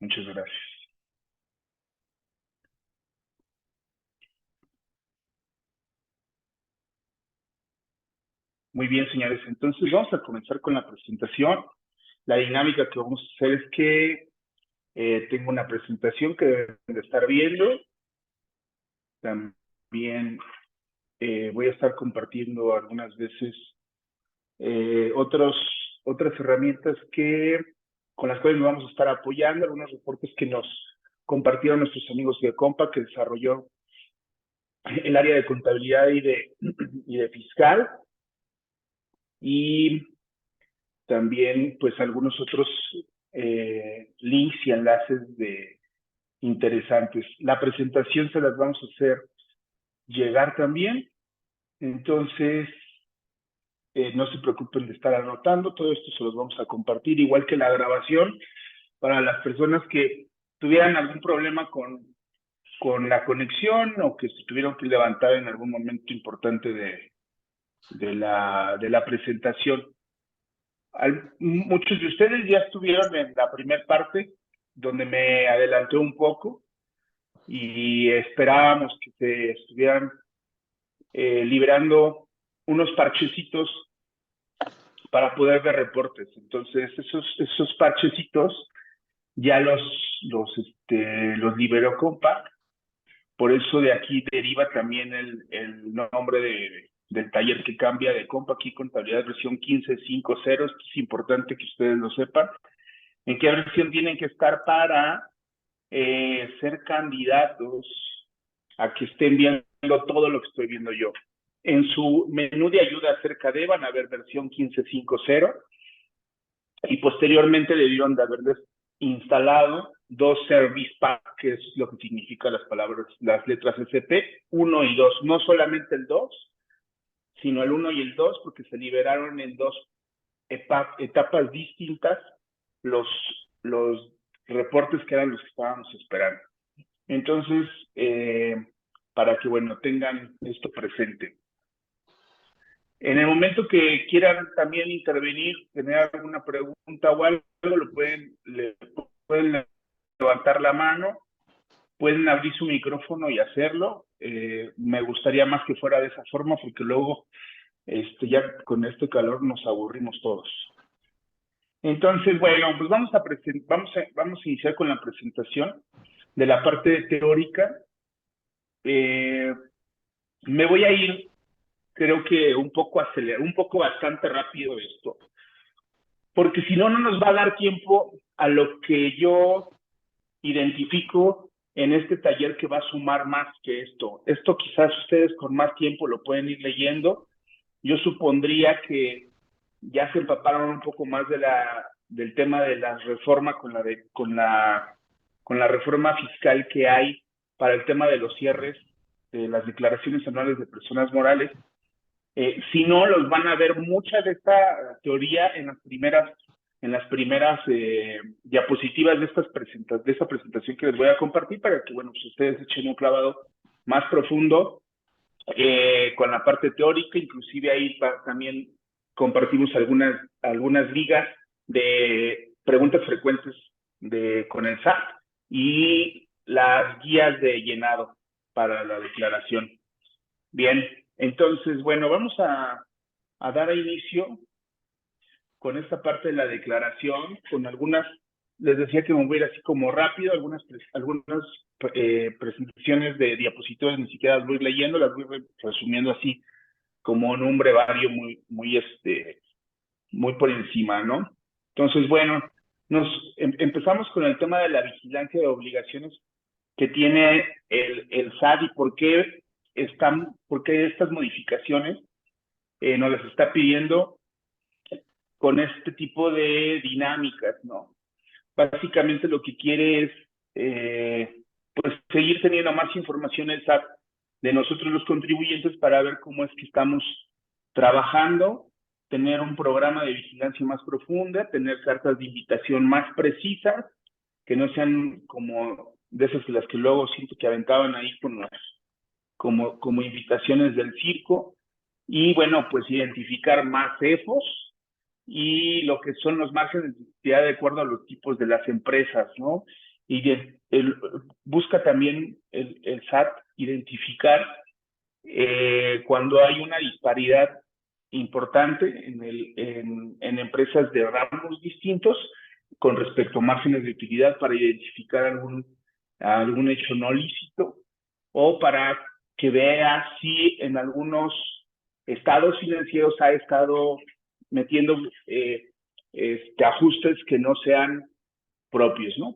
Muchas gracias. Muy bien, señores. Entonces vamos a comenzar con la presentación. La dinámica que vamos a hacer es que tengo una presentación que deben de estar viendo. También voy a estar compartiendo algunas veces otras herramientas con las cuales nos vamos a estar apoyando, algunos reportes que nos compartieron nuestros amigos de Compa, que desarrolló el área de contabilidad y de fiscal. Y también pues algunos otros links y enlaces interesantes. La presentación se las vamos a hacer llegar también, entonces no se preocupen de estar anotando, todo esto se los vamos a compartir, igual que la grabación, para las personas que tuvieran algún problema con la conexión o que se tuvieron que levantar en algún momento importante de la presentación. Muchos de ustedes ya estuvieron en la primera parte, donde me adelanté un poco y esperábamos que se estuvieran liberando unos parchecitos para poder ver reportes. Entonces, esos parchecitos ya los liberó Compa. Por eso de aquí deriva también el nombre del taller que cambia de Compa, aquí Contabilidad versión 15.5.0. Esto es importante que ustedes lo sepan. ¿En qué versión tienen que estar para ser candidatos a que estén viendo todo lo que estoy viendo yo? En su menú de ayuda acerca de van a ver versión 15.5.0 y posteriormente debieron de haberles instalado dos Service Pack, que es lo que significa las letras SP, 1 y 2. No solamente el 2, sino el 1 y el 2, porque se liberaron en dos etapas distintas los reportes que eran los que estábamos esperando. Entonces, para que, bueno, tengan esto presente. En el momento que quieran también intervenir, tener alguna pregunta o algo, pueden levantar la mano, pueden abrir su micrófono y hacerlo. Me gustaría más que fuera de esa forma, porque luego ya con este calor nos aburrimos todos. Entonces, bueno, pues vamos a iniciar con la presentación de la parte teórica. Me voy a ir, creo que un poco bastante rápido esto, porque si no, no nos va a dar tiempo a lo que yo identifico en este taller que va a sumar más que esto. Esto quizás ustedes con más tiempo lo pueden ir leyendo. Yo supondría que ya se empaparon un poco más del tema de la reforma con la reforma fiscal que hay para el tema de los cierres de las declaraciones anuales de personas morales. Si no, los van a ver mucha de esta teoría en las primeras diapositivas de esta presentación que les voy a compartir, para que, bueno, pues ustedes echen un clavado más profundo con la parte teórica. Inclusive ahí también compartimos algunas ligas de preguntas frecuentes con el SAT y las guías de llenado para la declaración. Bien, entonces, bueno, vamos a dar inicio con esta parte de la declaración, con algunas, les decía que me voy a ir así como rápido, algunas presentaciones de diapositivas, ni siquiera las voy leyendo, las voy resumiendo así como en un brevario muy por encima, ¿no? Entonces, bueno, empezamos con el tema de la vigilancia de obligaciones que tiene el SAT y por qué estas modificaciones nos las está pidiendo con este tipo de dinámicas, ¿no? Básicamente lo que quiere es pues seguir teniendo más información el SAT de nosotros los contribuyentes para ver cómo es que estamos trabajando, tener un programa de vigilancia más profunda, tener cartas de invitación más precisas, que no sean como de esas las que luego siento que aventaban ahí como invitaciones del circo, y bueno, pues identificar más CEFOS y lo que son los márgenes de utilidad de acuerdo a los tipos de las empresas, ¿no? busca también el SAT identificar cuando hay una disparidad importante en empresas de ramos distintos con respecto a márgenes de utilidad para identificar algún hecho no lícito o para que vea si en algunos estados financieros ha estado metiendo ajustes que no sean propios, ¿no?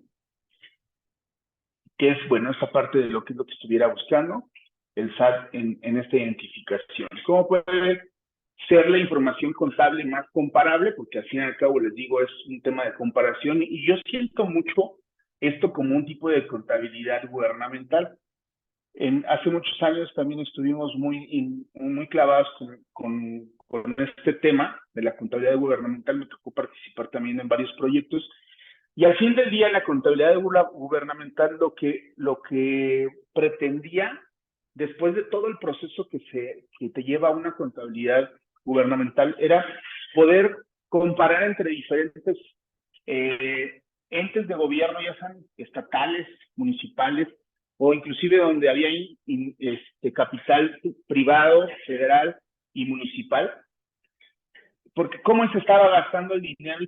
Que es, bueno, esta parte de lo que es lo que estuviera buscando el SAT en esta identificación. ¿Cómo puede ser la información contable más comparable? Porque al fin y al cabo, les digo, es un tema de comparación y yo siento mucho esto como un tipo de contabilidad gubernamental. Hace muchos años también estuvimos muy clavados con este tema de la contabilidad gubernamental. Me tocó participar también en varios proyectos. Y al fin del día, la contabilidad gubernamental lo que pretendía, después de todo el proceso que te lleva a una contabilidad gubernamental, era poder comparar entre diferentes entes de gobierno, ya sean estatales, municipales, o inclusive donde había capital privado, federal y municipal, porque cómo se estaba gastando el dinero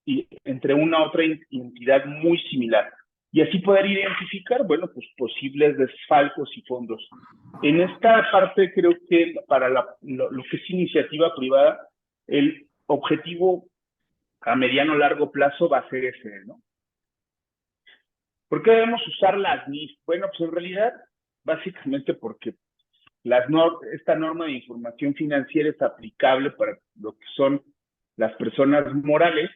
y entre una otra entidad muy similar. Y así poder identificar, bueno, pues posibles desfalcos y fondos. En esta parte creo que para lo que es iniciativa privada, el objetivo a mediano o largo plazo va a ser ese, ¿no? ¿Por qué debemos usar las NIF? Bueno, pues en realidad, básicamente porque esta norma de información financiera es aplicable para lo que son las personas morales.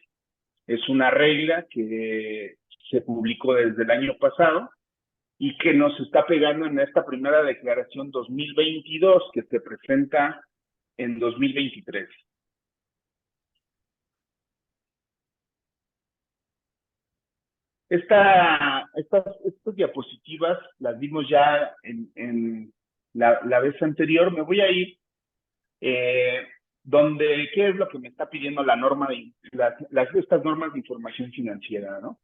Es una regla que se publicó desde el año pasado y que nos está pegando en esta primera declaración 2022 que se presenta en 2023. Estas diapositivas las vimos ya en la vez anterior. Me voy a ir ¿qué es lo que me está pidiendo la norma estas normas de información financiera, ¿no?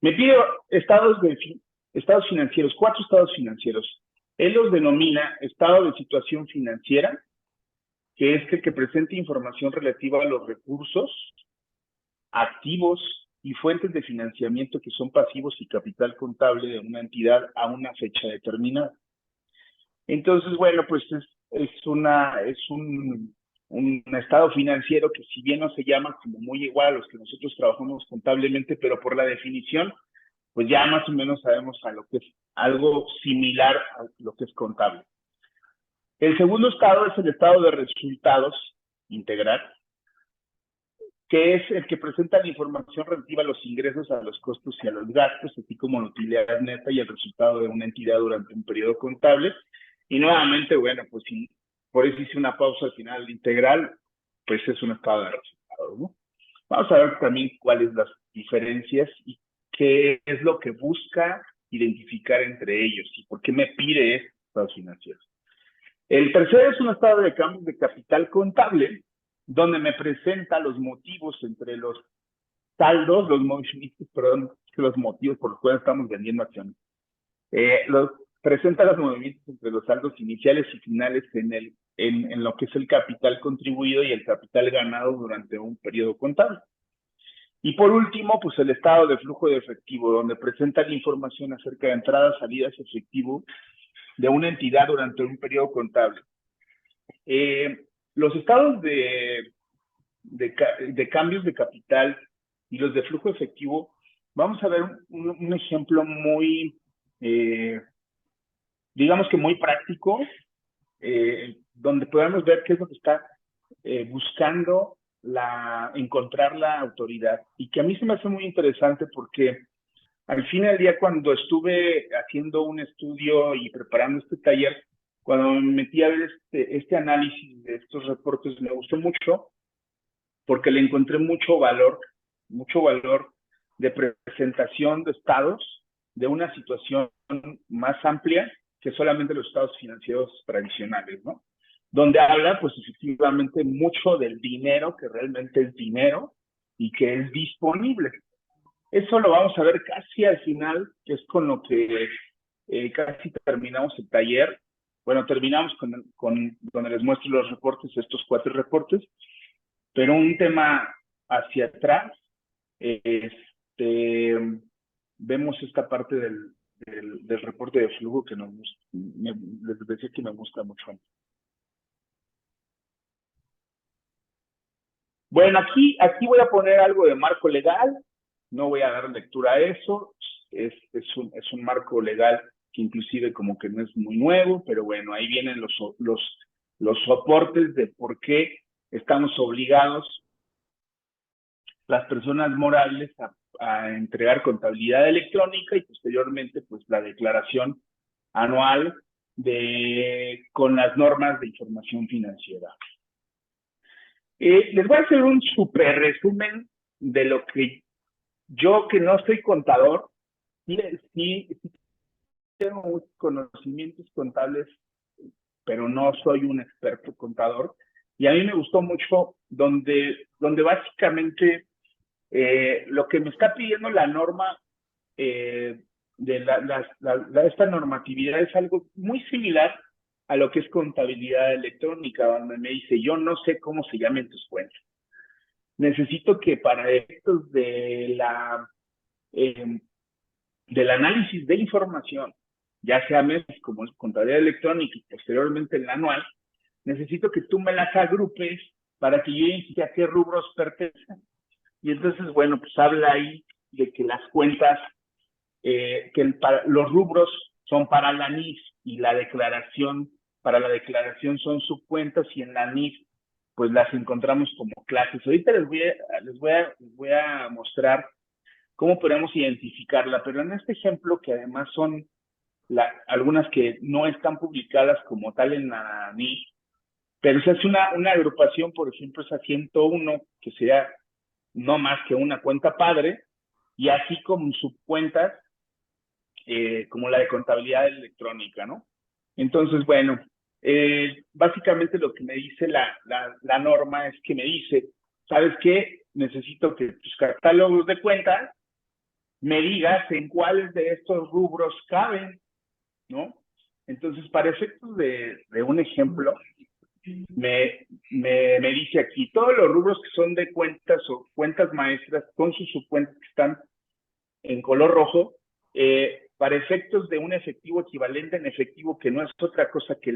Me pide estados financieros, 4 estados financieros. Él los denomina estado de situación financiera, que es que presente información relativa a los recursos, activos y fuentes de financiamiento que son pasivos y capital contable de una entidad a una fecha determinada. Entonces, bueno, pues es un estado financiero que, si bien no se llama como muy igual a los que nosotros trabajamos contablemente, pero por la definición, pues ya más o menos sabemos a lo que es algo similar a lo que es contable. El segundo estado es el estado de resultados integral, que es el que presenta la información relativa a los ingresos, a los costos y a los gastos, así como la utilidad neta y el resultado de una entidad durante un periodo contable. Y nuevamente, bueno, pues por eso hice una pausa al final integral, pues es un estado de resultados, ¿no? Vamos a ver también cuáles las diferencias y qué es lo que busca identificar entre ellos y por qué me pide estos estados financieros. El tercero es un estado de cambios de capital contable, donde me presenta los motivos entre los saldos, los motivos por los cuales estamos vendiendo acciones. Presenta los movimientos entre los saldos iniciales y finales en lo que es el capital contribuido y el capital ganado durante un periodo contable. Y por último, pues el estado de flujo de efectivo, donde presenta la información acerca de entradas, salidas, efectivo de una entidad durante un periodo contable. Los estados de cambios de capital y los de flujo efectivo, vamos a ver un ejemplo muy, digamos que muy práctico, donde podamos ver qué es lo que está buscando encontrar la autoridad, y que a mí se me hace muy interesante porque al fin del día, cuando estuve haciendo un estudio y preparando este taller, cuando me metí a ver este análisis de estos reportes, me gustó mucho porque le encontré mucho valor de presentación de estados de una situación más amplia que solamente los estados financieros tradicionales, ¿no? Donde habla, pues efectivamente, mucho del dinero que realmente es dinero y que es disponible. Eso lo vamos a ver casi al final, que es con lo que casi terminamos el taller. Bueno, terminamos con donde les muestro los reportes, estos 4 reportes, pero un tema hacia atrás, este, vemos esta parte del reporte de flujo que les decía que me gusta mucho. Bueno, aquí voy a poner algo de marco legal, no voy a dar lectura a eso, es un marco legal que inclusive como que no es muy nuevo, pero bueno, ahí vienen los soportes de por qué estamos obligados las personas morales a entregar contabilidad electrónica y posteriormente pues la declaración anual con las normas de información financiera. Les voy a hacer un súper resumen de lo que yo, que no soy contador, sí tengo muchos conocimientos contables, pero no soy un experto contador. Y a mí me gustó mucho donde básicamente lo que me está pidiendo la norma de esta normatividad es algo muy similar a lo que es contabilidad electrónica, donde me dice, yo no sé cómo se llamen tus cuentas. Necesito que para efectos del análisis de información, ya sea mes como es contabilidad electrónica y posteriormente el anual, necesito que tú me las agrupes para que yo identifique a qué rubros pertenecen. Y entonces, bueno, pues habla ahí de que las cuentas, los rubros son para la NIF y la declaración, para la declaración son subcuentas y en la NIF pues las encontramos como clases. Ahorita les voy a mostrar cómo podemos identificarla, pero en este ejemplo, que además son algunas que no están publicadas como tal en la NIF, pero se hace una agrupación, por ejemplo, esa 101, que sería no más que una cuenta padre, y así como subcuentas, como la de contabilidad electrónica, ¿no? Entonces, bueno, básicamente lo que me dice la norma es que me dice, ¿sabes qué? Necesito que tus catálogos de cuentas me digas en cuáles de estos rubros caben, ¿no? Entonces, para efectos de un ejemplo, me dice aquí, todos los rubros que son de cuentas o cuentas maestras con sus subcuentas que están en color rojo, para efectos de un efectivo equivalente en efectivo, que no es otra cosa que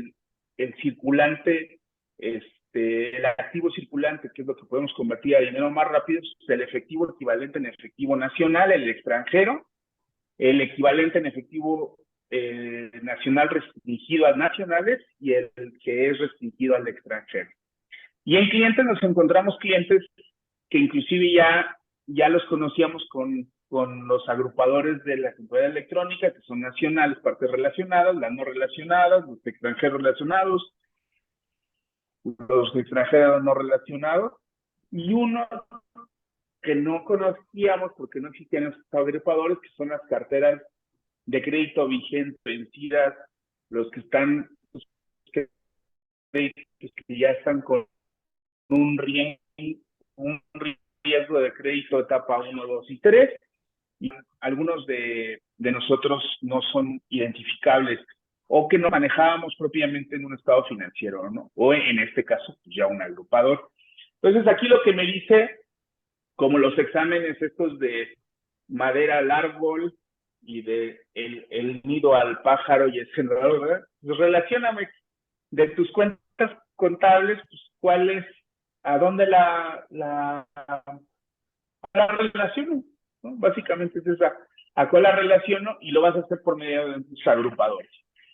el circulante, el activo circulante, que es lo que podemos convertir a dinero más rápido, es el efectivo equivalente en efectivo nacional, el extranjero, el equivalente en efectivo nacional restringido a nacionales y el que es restringido al extranjero. Y en clientes nos encontramos clientes que inclusive ya los conocíamos con los agrupadores de la contabilidad electrónica, que son nacionales, partes relacionadas, las no relacionadas, los extranjeros relacionados, los extranjeros no relacionados, y uno que no conocíamos porque no existían esos agrupadores, que son las carteras de crédito vigente, vencidas, los que están, los que ya están con un riesgo de crédito etapa 1, 2 y 3, y algunos de nosotros no son identificables o que no manejábamos propiamente en un estado financiero, ¿no? O en este caso, pues ya un agrupador. Entonces, aquí lo que me dice, como los exámenes estos de madera al árbol y de el nido al pájaro y el sembrador, ¿verdad? Pues relacióname de tus cuentas contables, pues cuál es, a dónde la relaciono, ¿no? Básicamente es esa, a cuál la relaciono, y lo vas a hacer por medio de tus agrupadores.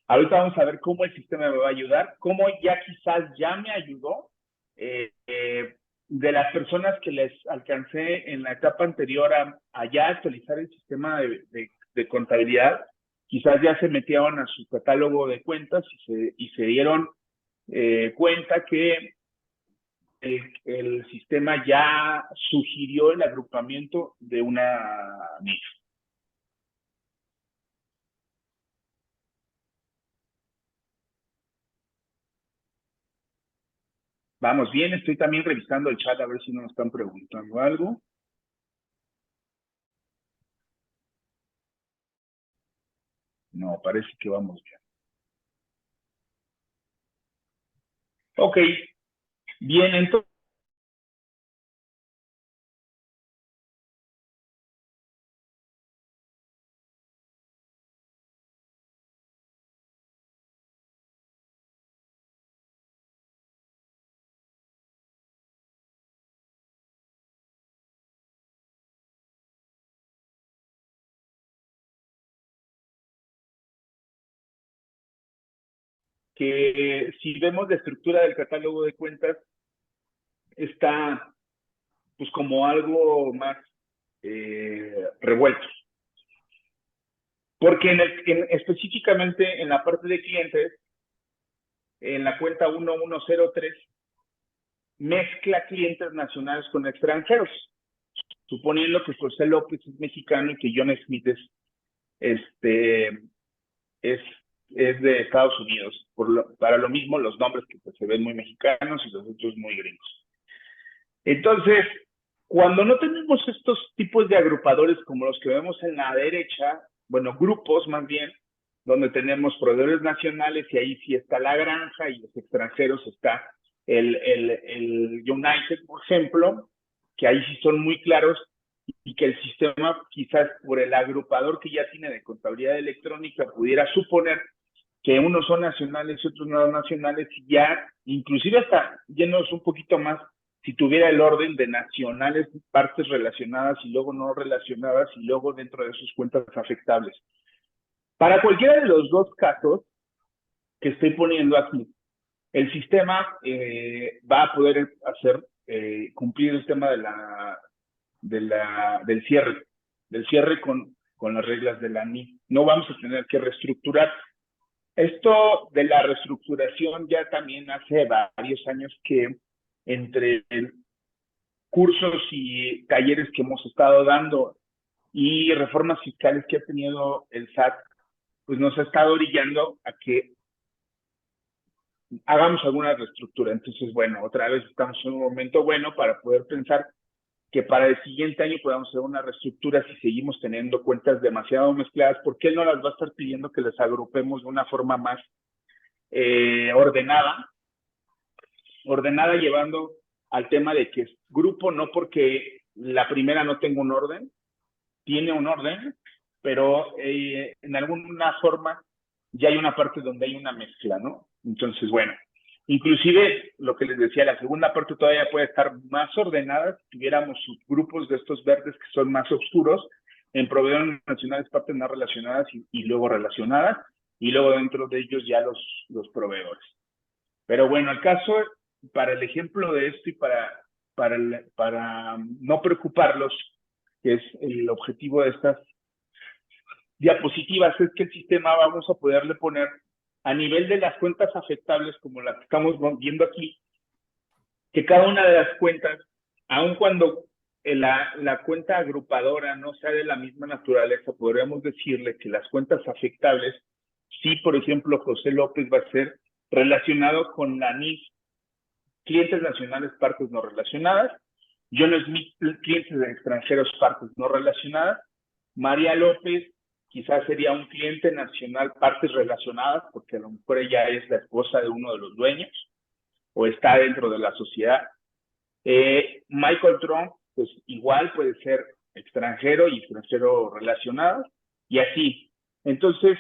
Ahorita vamos a ver cómo el sistema me va a ayudar, cómo ya quizás ya me ayudó, de las personas que les alcancé en la etapa anterior a ya actualizar el sistema de contabilidad, quizás ya se metieron a su catálogo de cuentas y se dieron cuenta que el sistema ya sugirió el agrupamiento de una NIF. Vamos bien, estoy también revisando el chat a ver si nos están preguntando algo. No, parece que vamos bien. Ok, bien, entonces que si vemos la estructura del catálogo de cuentas, está pues como algo más revuelto. Porque específicamente en la parte de clientes, en la cuenta 1103, mezcla clientes nacionales con extranjeros, suponiendo que José López es mexicano y que John Smith este, es, es de Estados Unidos. Para lo mismo, los nombres que pues, se ven muy mexicanos y los otros muy gringos. Entonces, cuando no tenemos estos tipos de agrupadores como los que vemos en la derecha, bueno, grupos más bien, donde tenemos proveedores nacionales y ahí sí está la granja y los extranjeros está el United, por ejemplo, que ahí sí son muy claros y que el sistema quizás por el agrupador que ya tiene de contabilidad electrónica pudiera suponer que unos son nacionales y otros no nacionales, y ya inclusive hasta yéndonos un poquito más, si tuviera el orden de nacionales, partes relacionadas y luego no relacionadas y luego dentro de sus cuentas afectables. Para cualquiera de los dos casos que estoy poniendo aquí, el sistema va a poder hacer cumplir el tema del cierre con las reglas de la NI. No vamos a tener que reestructurar. Esto de la reestructuración ya también hace varios años que entre cursos y talleres que hemos estado dando y reformas fiscales que ha tenido el SAT, pues nos ha estado orillando a que hagamos alguna reestructura. Entonces, bueno, otra vez estamos en un momento bueno para poder pensar que para el siguiente año podamos hacer una reestructura si seguimos teniendo cuentas demasiado mezcladas, porque él no las va a estar pidiendo que las agrupemos de una forma más ordenada llevando al tema de que es grupo no porque la primera no tenga un orden, tiene un orden, pero en alguna forma ya hay una parte donde hay una mezcla, ¿no? Entonces, bueno, inclusive lo que les decía, la segunda parte todavía puede estar más ordenada si tuviéramos subgrupos de estos verdes que son más oscuros en proveedores nacionales, partes no relacionadas y luego relacionadas, y luego dentro de ellos ya los proveedores. Pero bueno, el caso, para el ejemplo de esto y para no preocuparlos, que es el objetivo de estas diapositivas, es que el sistema vamos a poderle poner a nivel de las cuentas afectables, como las que estamos viendo aquí, que cada una de las cuentas, aun cuando la cuenta agrupadora no sea de la misma naturaleza, podríamos decirle que las cuentas afectables, si por ejemplo José López va a ser relacionado con la NIF, clientes nacionales, partes no relacionadas, John Smith, clientes de extranjeros, partes no relacionadas, María López, quizás sería un cliente nacional, partes relacionadas, porque a lo mejor ella es la esposa de uno de los dueños o está dentro de la sociedad. Michael Trump, pues igual puede ser extranjero y extranjero relacionado, y así. Entonces,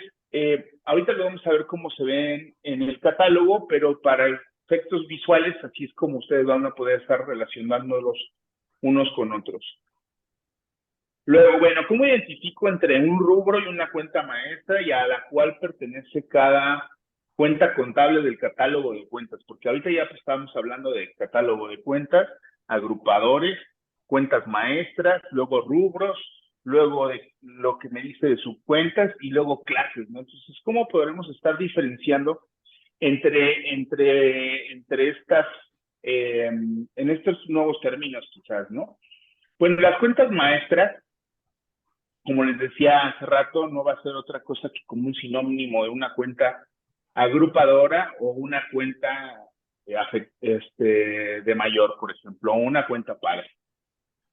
ahorita lo vamos a ver cómo se ven en el catálogo, pero para efectos visuales, así es como ustedes van a poder estar relacionándolos unos con otros. Luego, bueno, ¿cómo identifico entre un rubro y una cuenta maestra y a la cual pertenece cada cuenta contable del catálogo de cuentas? Porque ahorita ya estamos hablando de catálogo de cuentas, agrupadores, cuentas maestras, luego rubros, luego de lo que me dice de subcuentas y luego clases, ¿no? Entonces, ¿cómo podremos estar diferenciando entre estas, en estos nuevos términos quizás, ¿no? Bueno, las cuentas maestras, como les decía hace rato, no va a ser otra cosa que como un sinónimo de una cuenta agrupadora o una cuenta de mayor, por ejemplo, o una cuenta padre.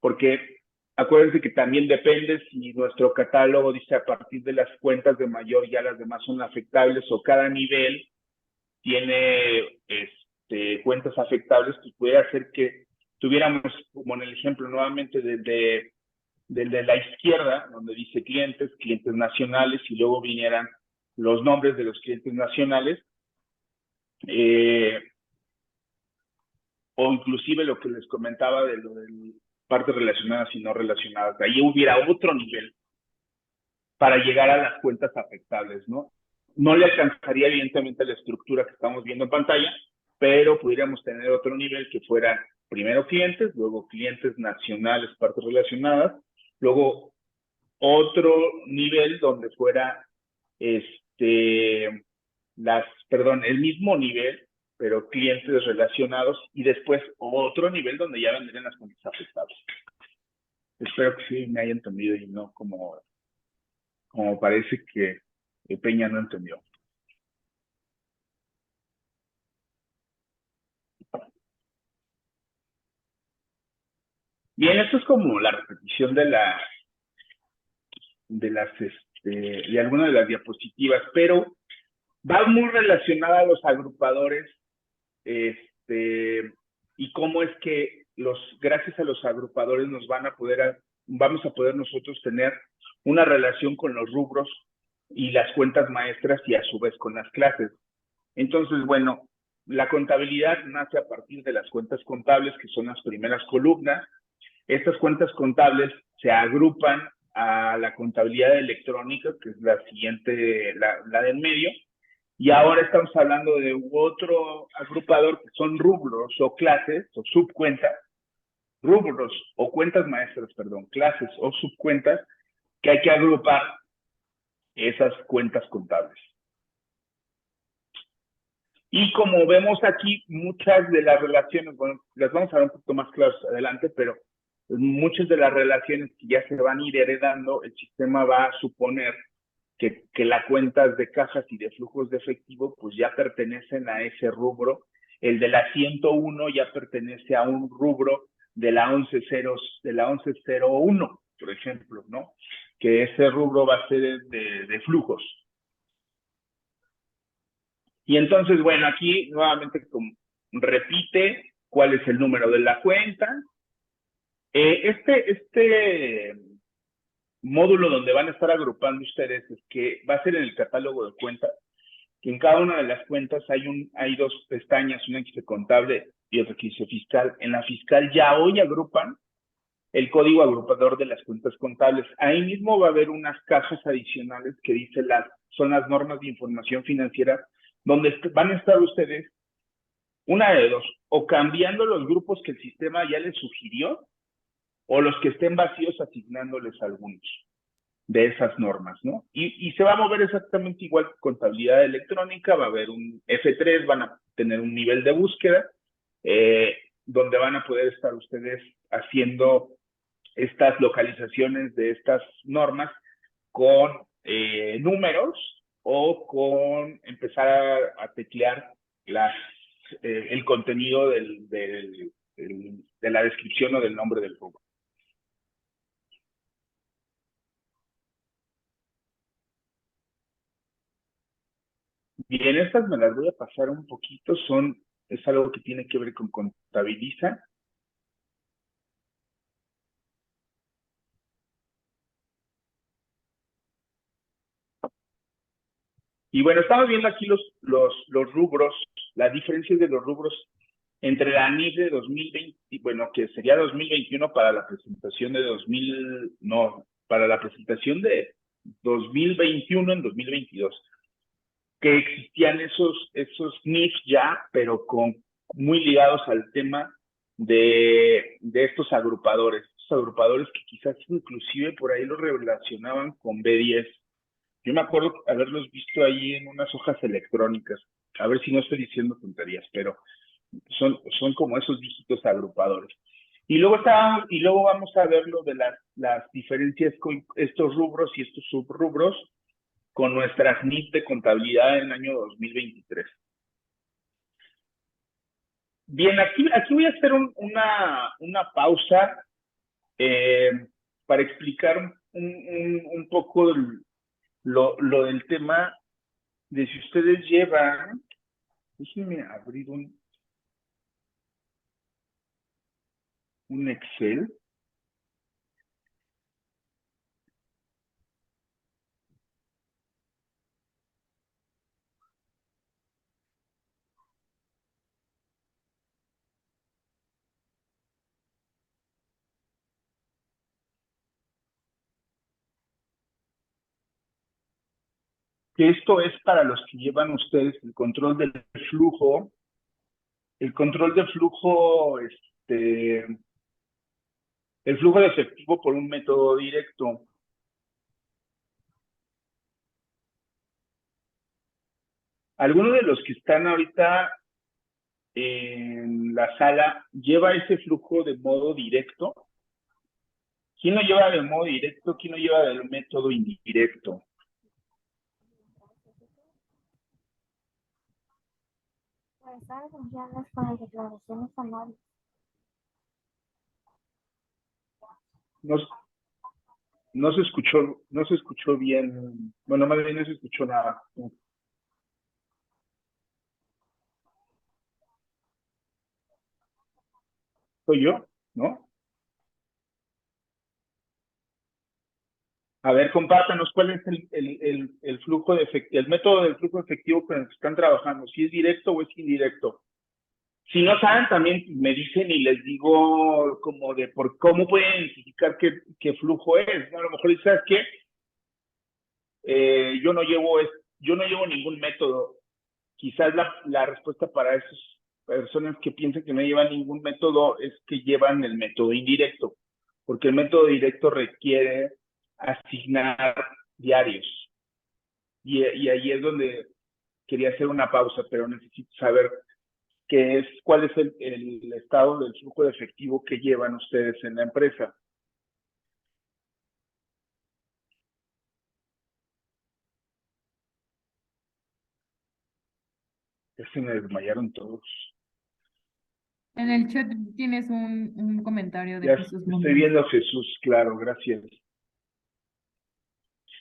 Porque Acuérdense que también depende si nuestro catálogo dice a partir de las cuentas de mayor ya las demás son afectables, o cada nivel tiene cuentas afectables, que puede hacer que tuviéramos, como en el ejemplo nuevamente de la izquierda, donde dice clientes, clientes nacionales, y luego vinieran los nombres de los clientes nacionales, o inclusive lo que les comentaba de lo de partes relacionadas y no relacionadas. Ahí hubiera otro nivel para llegar a las cuentas afectables, ¿no? No le alcanzaría evidentemente la estructura que estamos viendo en pantalla, pero pudiéramos tener otro nivel que fuera primero clientes, luego clientes nacionales, partes relacionadas, luego otro nivel donde fuera el mismo nivel, pero clientes relacionados, y después otro nivel donde ya vendrían las cuentas afectables. Espero que sí me haya entendido y no como parece que Peña no entendió. Bien, esto es como la repetición de alguna de las diapositivas, pero va muy relacionada a los agrupadores, y cómo es que gracias a los agrupadores vamos a poder nosotros tener una relación con los rubros y las cuentas maestras, y a su vez con las clases. Entonces, bueno, la contabilidad nace a partir de las cuentas contables, que son las primeras columnas. Estas cuentas contables se agrupan a la contabilidad electrónica, que es la siguiente, la del medio, y ahora estamos hablando de otro agrupador que son rubros o clases o subcuentas, rubros o cuentas maestras, perdón, clases o subcuentas, que hay que agrupar esas cuentas contables. Y como vemos aquí, muchas de las relaciones, bueno, las vamos a ver un poquito más claras adelante, pero muchas de las relaciones que ya se van a ir heredando, el sistema va a suponer que las cuentas de cajas y de flujos de efectivo pues ya pertenecen a ese rubro. El de la 101 ya pertenece a un rubro de la 1101, por ejemplo, ¿no? Que ese rubro va a ser de flujos. Y entonces, bueno, aquí nuevamente repite cuál es el número de la cuenta. Este módulo donde van a estar agrupando ustedes es que va a ser en el catálogo de cuentas, que en cada una de las cuentas hay dos pestañas, una que dice contable y otra que dice fiscal. En la fiscal ya hoy agrupan el código agrupador de las cuentas contables. Ahí mismo va a haber unas cajas adicionales que son las normas de información financiera, donde van a estar ustedes, una de dos, o cambiando los grupos que el sistema ya les sugirió, o los que estén vacíos asignándoles algunos de esas normas, ¿no? Y se va a mover exactamente igual que contabilidad electrónica. Va a haber un F3, van a tener un nivel de búsqueda, donde van a poder estar ustedes haciendo estas localizaciones de estas normas con números, o con empezar a teclear el contenido de la descripción o del nombre del rubro. Bien, estas me las voy a pasar un poquito, es algo que tiene que ver con Contabiliza. Y bueno, estamos viendo aquí los rubros, las diferencias de los rubros entre la NIF de 2020, bueno, que sería 2021 para la presentación de para la presentación de 2021 en 2022, que existían esos NIFs ya, pero muy ligados al tema de estos agrupadores que quizás inclusive por ahí los relacionaban con B10. Yo me acuerdo haberlos visto ahí en unas hojas electrónicas. A ver si no estoy diciendo tonterías, pero son como esos dígitos agrupadores. Y luego vamos a ver lo de las diferencias con estos rubros y estos subrubros con nuestras NIF de contabilidad en el año 2023. Bien, aquí voy a hacer una pausa. para explicar un poco lo del tema de si ustedes llevan, déjenme abrir un Excel. Que esto es para los que llevan ustedes el control del flujo. El control de flujo, el flujo de efectivo por un método directo. ¿Alguno de los que están ahorita en la sala lleva ese flujo de modo directo? ¿Quién lo lleva de modo directo? ¿Quién lo lleva del método indirecto? Pues algo ya las para declaraciones anuales. No se escuchó bien. Bueno, más bien no se escuchó nada. ¿Soy yo? ¿No? A ver, compártanos cuál es el flujo de efectivo, el método del flujo efectivo con el que están trabajando, si es directo o es indirecto. Si no saben, también me dicen y les digo como de por cómo pueden identificar qué flujo es, ¿no? A lo mejor dices, ¿sabes qué? Yo no llevo ningún método. Quizás la respuesta para esas personas que piensan que no llevan ningún método es que llevan el método indirecto, porque el método directo requiere asignar diarios. Y ahí es donde quería hacer una pausa, pero necesito saber cuál es el estado del flujo de efectivo que llevan ustedes en la empresa. Ya se me desmayaron todos. En el chat tienes un comentario de Ya Jesús estoy Montes. viendo a Jesús, claro, gracias.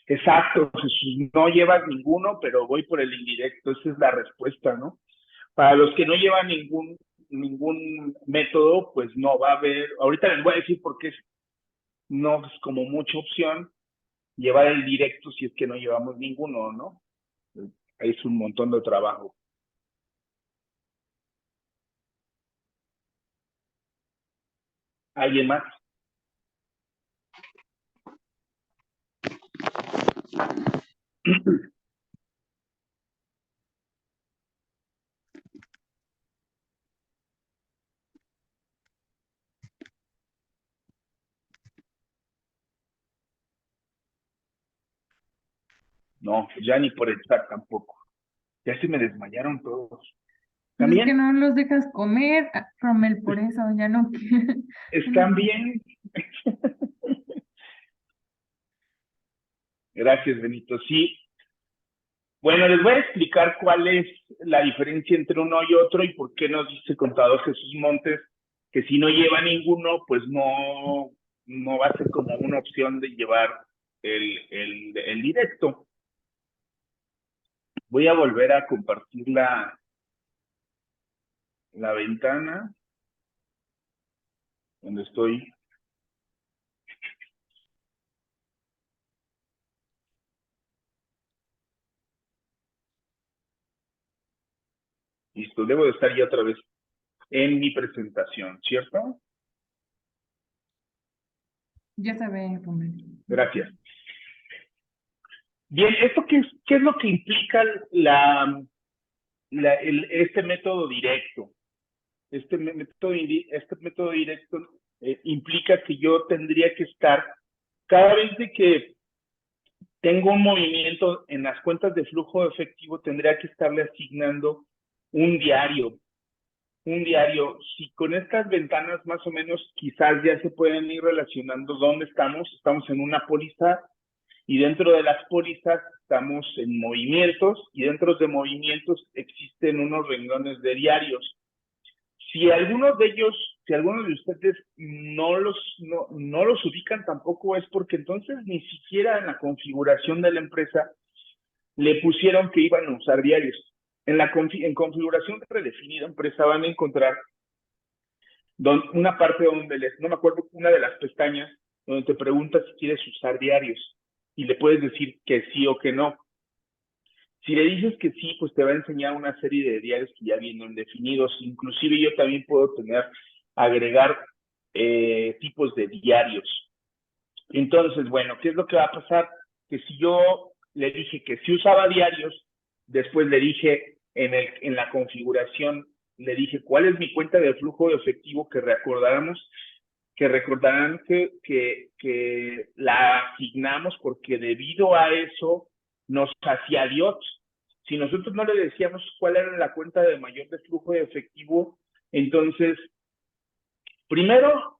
Exacto, Jesús, no llevas ninguno, pero voy por el indirecto, esa es la respuesta, ¿no? Para los que no llevan ningún método, pues no va a haber, ahorita les voy a decir por qué no es como mucha opción llevar el directo si es que no llevamos ninguno, ¿no? Es un montón de trabajo. ¿Alguien más? No, ya ni por el chat tampoco. Ya se me desmayaron todos. Pues es que ¿También? no los dejas comer, Romel, por eso ya no quiero. ¿Están bien? Gracias, Benito. Sí. Bueno, les voy a explicar cuál es la diferencia entre uno y otro y por qué nos dice el contador Jesús Montes que si no lleva ninguno, pues no va a ser como una opción de llevar el directo. Voy a volver a compartir la ventana donde estoy. Listo, debo de estar ya otra vez en mi presentación, ¿cierto? Ya sabe, Romel. Gracias. Bien, ¿esto qué es lo que implica este método directo? Este método directo implica que yo tendría que estar, cada vez de que tengo un movimiento en las cuentas de flujo de efectivo, tendría que estarle asignando un diario. Si con estas ventanas más o menos quizás ya se pueden ir relacionando dónde estamos en una póliza y dentro de las pólizas estamos en movimientos y dentro de movimientos existen unos renglones de diarios. Si alguno de ellos si algunos de ustedes no los ubican tampoco, es porque entonces ni siquiera en la configuración de la empresa le pusieron que iban a usar diarios. En configuración redefinida empresa van a encontrar una parte donde no me acuerdo, una de las pestañas donde te pregunta si quieres usar diarios y le puedes decir que sí o que no. Si le dices que sí, pues te va a enseñar una serie de diarios que ya vienen definidos. Inclusive yo también puedo agregar tipos de diarios. Entonces, bueno, ¿qué es lo que va a pasar? Que si yo le dije que sí usaba diarios, después le dije en la configuración, le dije cuál es mi cuenta de flujo de efectivo, que recordarán que la asignamos porque debido a eso nos hacía Dios. Si nosotros no le decíamos cuál era la cuenta de mayor de flujo de efectivo, entonces, primero,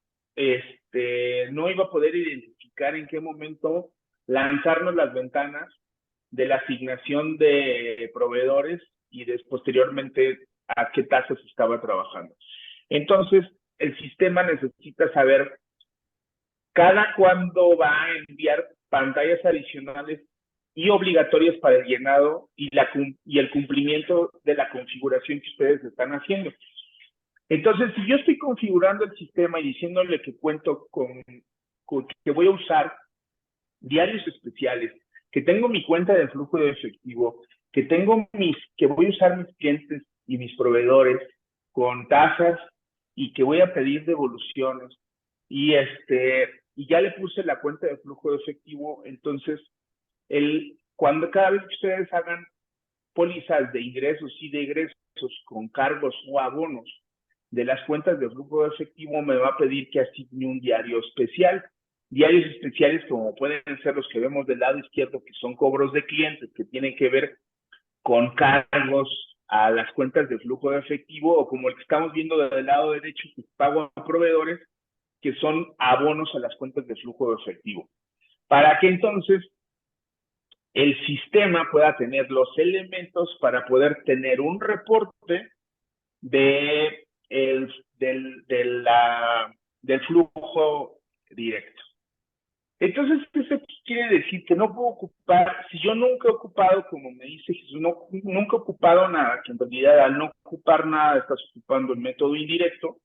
no iba a poder identificar en qué momento lanzarnos las ventanas de la asignación de proveedores y posteriormente a qué tasas estaba trabajando. Entonces, el sistema necesita saber cada cuándo va a enviar pantallas adicionales y obligatorias para el llenado y el cumplimiento de la configuración que ustedes están haciendo. Entonces, si yo estoy configurando el sistema y diciéndole que cuento que voy a usar diarios especiales, que tengo mi cuenta de flujo de efectivo, que voy a usar mis clientes y mis proveedores con tasas y que voy a pedir devoluciones y ya le puse la cuenta de flujo de efectivo, entonces cada vez que ustedes hagan pólizas de ingresos y de egresos con cargos o abonos de las cuentas de flujo de efectivo, me va a pedir que asigne un diario especial. Diarios especiales como pueden ser los que vemos del lado izquierdo, que son cobros de clientes, que tienen que ver con cargos a las cuentas de flujo de efectivo, o como el que estamos viendo del lado derecho, que es pago a proveedores, que son abonos a las cuentas de flujo de efectivo. Para que entonces el sistema pueda tener los elementos para poder tener un reporte del flujo directo. Entonces, ¿eso quiere decir? Que no puedo ocupar, si yo nunca he ocupado, como me dice Jesús, nunca he ocupado nada, que en realidad al no ocupar nada estás ocupando el método indirecto,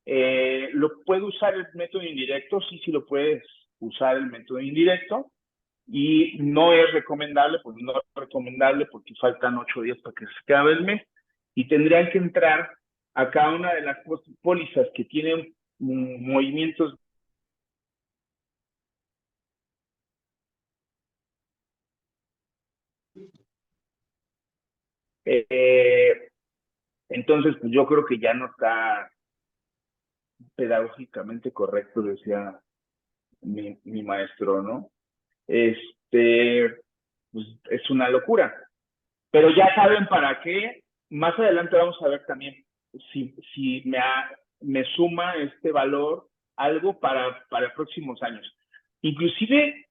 ¿lo puedo usar el método indirecto? Sí, lo puedes usar el método indirecto, y no es recomendable, pues no es recomendable porque faltan 8 días para que se acabe el mes, y tendrían que entrar a cada una de las pólizas que tienen movimientos entonces, pues yo creo que ya no está pedagógicamente correcto, decía mi maestro, ¿no? Pues es una locura. Pero ya saben para qué. Más adelante vamos a ver también si me suma este valor algo para próximos años. Inclusive,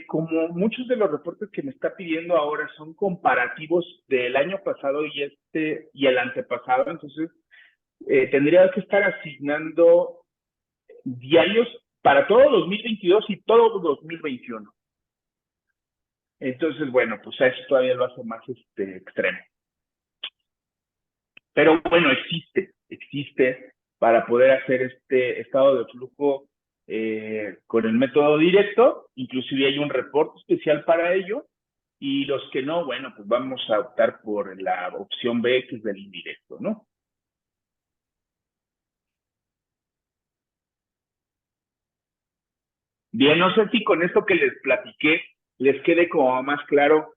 como muchos de los reportes que me está pidiendo ahora son comparativos del año pasado y el antepasado, entonces tendría que estar asignando diarios para todo 2022 y todo 2021. Entonces, bueno, pues eso todavía lo hace más extremo. Pero bueno, existe para poder hacer este estado de flujo con el método directo. Inclusive hay un reporte especial para ello, y los que no, bueno, pues vamos a optar por la opción B, que es del indirecto, ¿no? Bien, no sé si con esto que les platiqué les quede como más claro.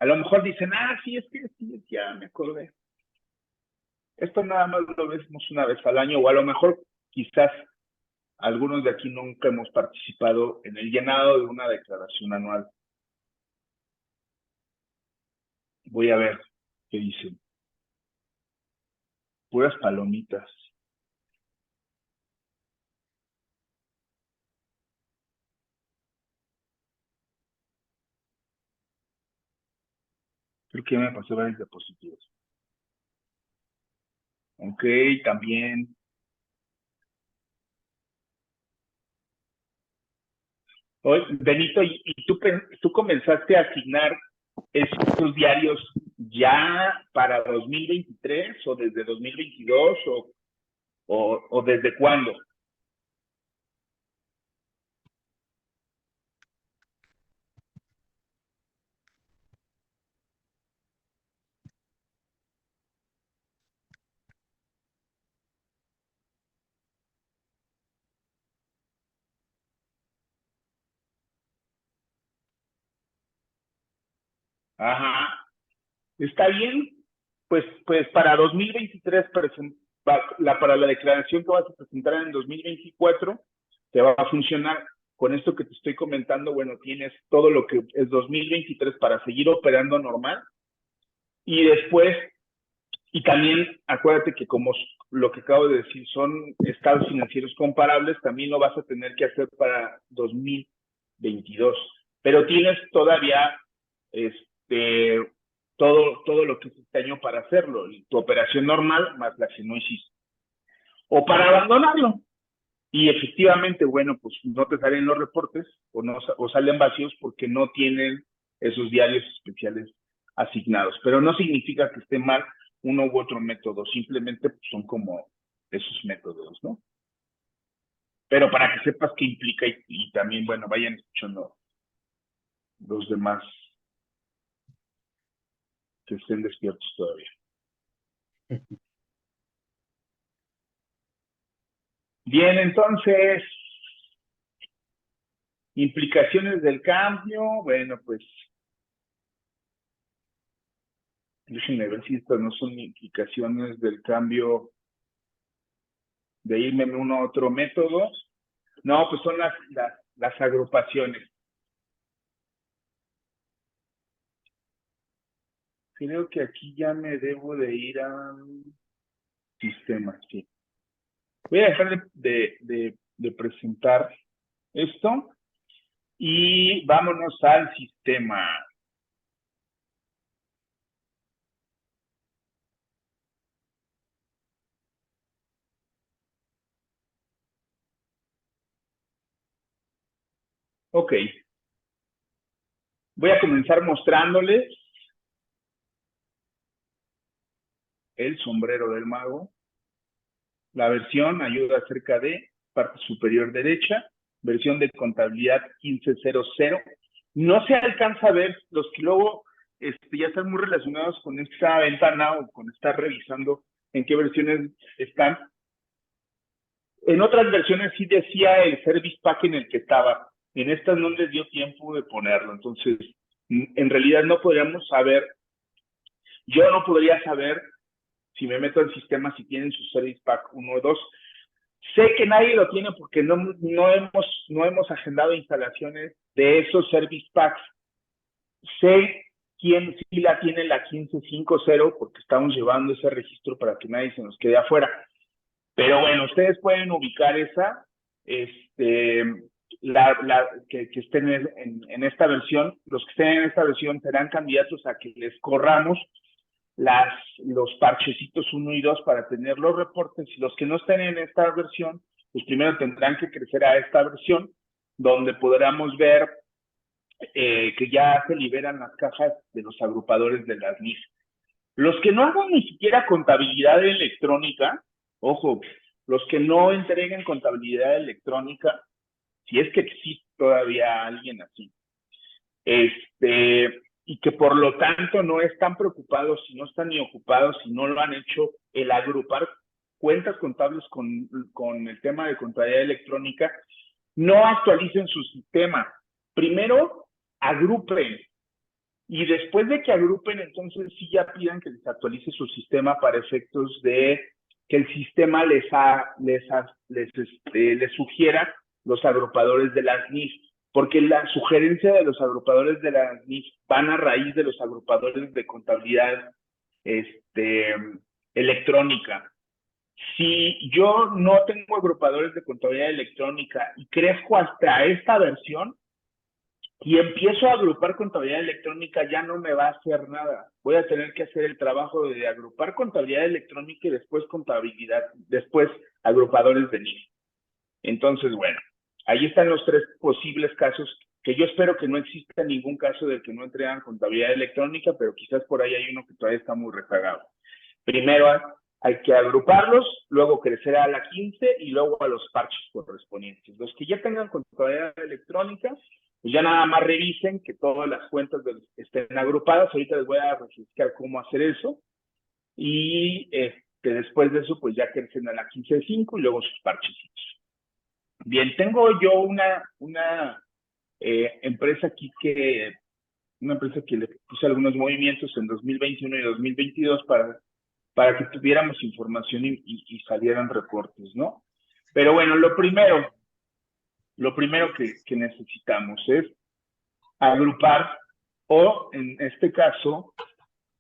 A lo mejor dicen, sí, es que sí, ya me acordé. Esto nada más lo vemos una vez al año, o a lo mejor quizás algunos de aquí nunca hemos participado en el llenado de una declaración anual. Voy a ver qué dicen. Puras palomitas. Creo que me pasó varios diapositivos. Ok, también Oye, Benito, ¿y tú comenzaste a asignar estos diarios ya para 2023 o desde 2022 o desde cuándo? Ajá, está bien. Pues para 2023, para la declaración que vas a presentar en 2024, te va a funcionar. Con esto que te estoy comentando, bueno, tienes todo lo que es 2023 para seguir operando normal y después, y también acuérdate que como lo que acabo de decir son estados financieros comparables, también lo vas a tener que hacer para 2022. Pero tienes todavía este, todo lo que es este año para hacerlo, tu operación normal más la que no hiciste. O para abandonarlo. Y efectivamente, bueno, pues no te salen los reportes o salen vacíos porque no tienen esos diarios especiales asignados. Pero no significa que esté mal uno u otro método, simplemente pues, son como esos métodos, ¿no? Pero para que sepas qué implica y también, bueno, vayan escuchando los demás que estén despiertos todavía. Bien, entonces, implicaciones del cambio, bueno, pues déjenme ver si estas no son implicaciones del cambio de irme en uno a otro método. No, pues son las agrupaciones. Creo que aquí ya me debo de ir a sistemas, sí. Voy a dejar de presentar esto y vámonos al sistema. Ok. Voy a comenzar mostrándoles el sombrero del mago. La versión ayuda acerca de parte superior derecha, versión de contabilidad 1500. No se alcanza a ver los que luego ya están muy relacionados con esta ventana o con estar revisando en qué versiones están. En otras versiones sí decía el service pack en el que estaba. En estas no les dio tiempo de ponerlo. Entonces, en realidad no podríamos saber, yo no podría saber si me meto al sistema si tienen su service pack 1 o 2. Sé que nadie lo tiene porque no hemos agendado instalaciones de esos service packs. Sé quién sí la tiene la 1550 porque estamos llevando ese registro para que nadie se nos quede afuera. Pero bueno, ustedes pueden ubicar esa, que estén en esta versión. Los que estén en esta versión serán candidatos a que les corramos los parchecitos 1 y 2 para tener los reportes, y los que no estén en esta versión, pues primero tendrán que crecer a esta versión, donde podremos ver que ya se liberan las cajas de los agrupadores de las NIF. Los que no hagan ni siquiera contabilidad electrónica, ojo, los que no entreguen contabilidad electrónica, si es que existe todavía alguien así, y que por lo tanto no están preocupados, si no están ni ocupados, si no lo han hecho, el agrupar cuentas contables con el tema de contabilidad electrónica, no actualicen su sistema. Primero, agrupen. Y después de que agrupen, entonces sí ya pidan que les actualice su sistema para efectos de que el sistema les sugiera los agrupadores de las NIF, porque la sugerencia de los agrupadores de las NIF van a raíz de los agrupadores de contabilidad electrónica. Si yo no tengo agrupadores de contabilidad electrónica y crezco hasta esta versión, y empiezo a agrupar contabilidad electrónica, ya no me va a hacer nada. Voy a tener que hacer el trabajo de agrupar contabilidad electrónica y después contabilidad, después agrupadores de NIF. Entonces, bueno, Ahí están los 3 posibles casos, que yo espero que no exista ningún caso de que no entregan contabilidad electrónica, pero quizás por ahí hay uno que todavía está muy rezagado. Primero hay que agruparlos, luego crecer a la 15 y luego a los parches correspondientes. Los que ya tengan contabilidad electrónica, pues ya nada más revisen que todas las cuentas estén agrupadas. Ahorita les voy a explicar cómo hacer eso. Y que después de eso, pues ya crecen a la 15.5 y luego sus parchecitos. Bien, tengo yo una empresa aquí una empresa que le puse algunos movimientos en 2021 y 2022 para que tuviéramos información y salieran reportes, ¿no? Pero bueno, lo primero que necesitamos es agrupar o, en este caso,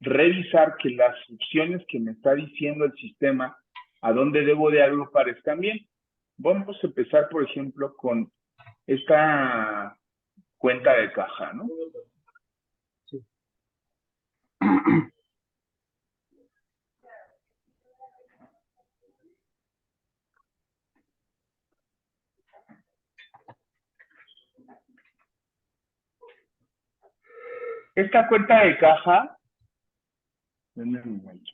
revisar que las opciones que me está diciendo el sistema a dónde debo de agrupar están bien. Vamos a empezar, por ejemplo, con esta cuenta de caja, ¿no? Sí. Esta cuenta de caja, denme un momento.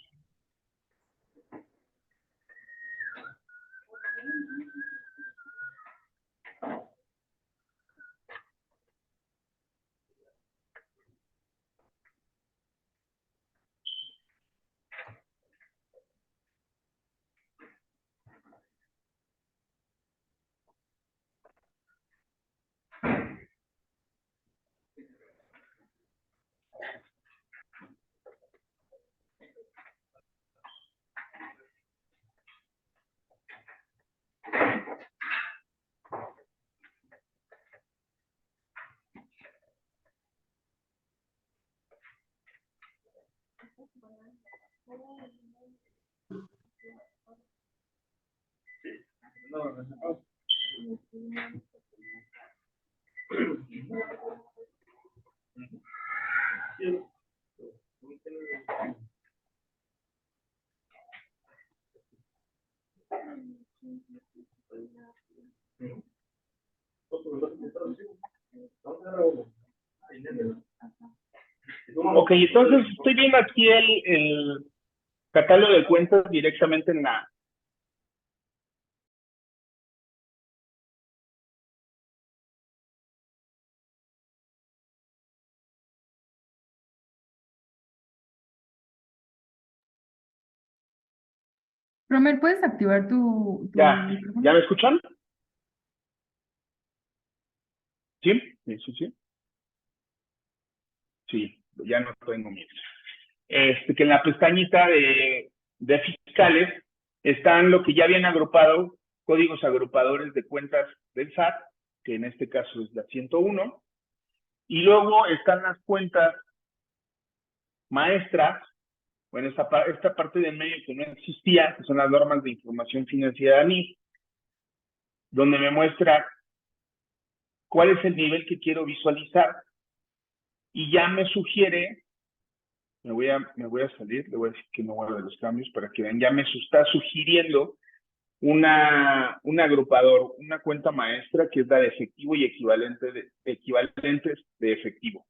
Ok, entonces estoy viendo aquí el catálogo de cuentas directamente en la... Romer, ¿puedes activar tu ¿Ya micrófono? me escuchan? ¿Sí? Sí. Sí, ya no tengo miedo. Que en la pestañita de fiscales están lo que ya habían agrupado, códigos agrupadores de cuentas del SAT, que en este caso es la 101, y luego están las cuentas maestras, bueno, esta parte del medio que no existía, que son las normas de información financiera ANIF, donde me muestra cuál es el nivel que quiero visualizar, y ya me sugiere, me voy a salir, le voy a decir que no guarde los cambios para que vean, ya me está sugiriendo un agrupador, una cuenta maestra que es la de efectivo y equivalentes de efectivo.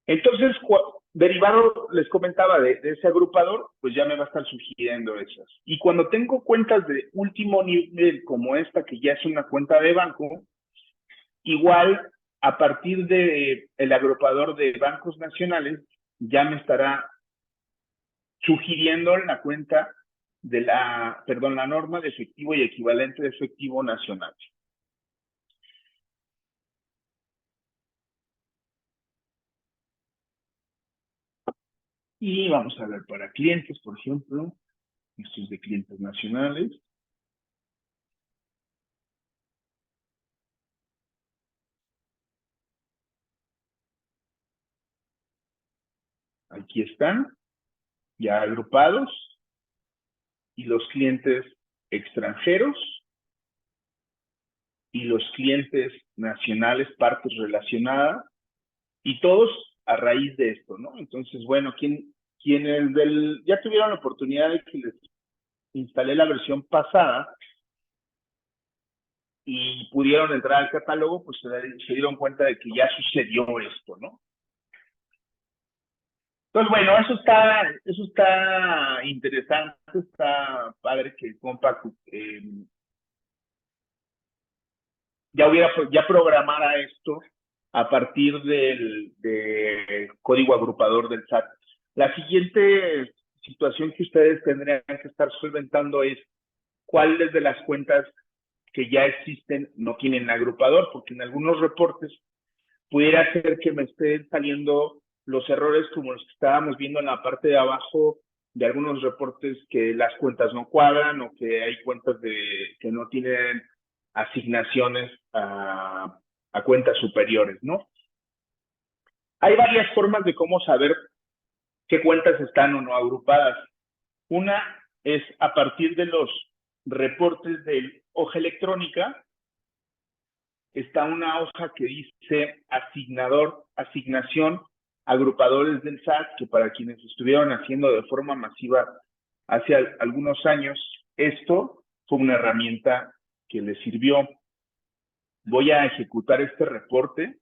Entonces, derivado, les comentaba, de ese agrupador, pues ya me va a estar sugiriendo esas. Y cuando tengo cuentas de último nivel como esta, que ya es una cuenta de banco, igual a partir del agrupador de bancos nacionales, ya me estará sugiriendo la cuenta de la norma de efectivo y equivalente de efectivo nacional. Y vamos a ver para clientes, por ejemplo, esto es de clientes nacionales. Aquí están, ya agrupados, y los clientes extranjeros y los clientes nacionales, partes relacionadas, y todos a raíz de esto, ¿no? Entonces, bueno, quienes ya tuvieron la oportunidad de que les instalé la versión pasada, y pudieron entrar al catálogo, pues se dieron cuenta de que ya sucedió esto, ¿no? Entonces, bueno, eso está interesante, está padre que Compaq ya programara esto a partir del código agrupador del SAT. La siguiente situación que ustedes tendrían que estar solventando es cuáles de las cuentas que ya existen no tienen agrupador, porque en algunos reportes pudiera ser que me estén saliendo los errores como los que estábamos viendo en la parte de abajo de algunos reportes, que las cuentas no cuadran o que hay cuentas que no tienen asignaciones a cuentas superiores, ¿no? Hay varias formas de cómo saber qué cuentas están o no agrupadas. Una es a partir de los reportes de hoja electrónica. Está una hoja que dice asignación, agrupadores del SAT, que para quienes estuvieron haciendo de forma masiva hace algunos años, esto fue una herramienta que les sirvió. Voy a ejecutar este reporte.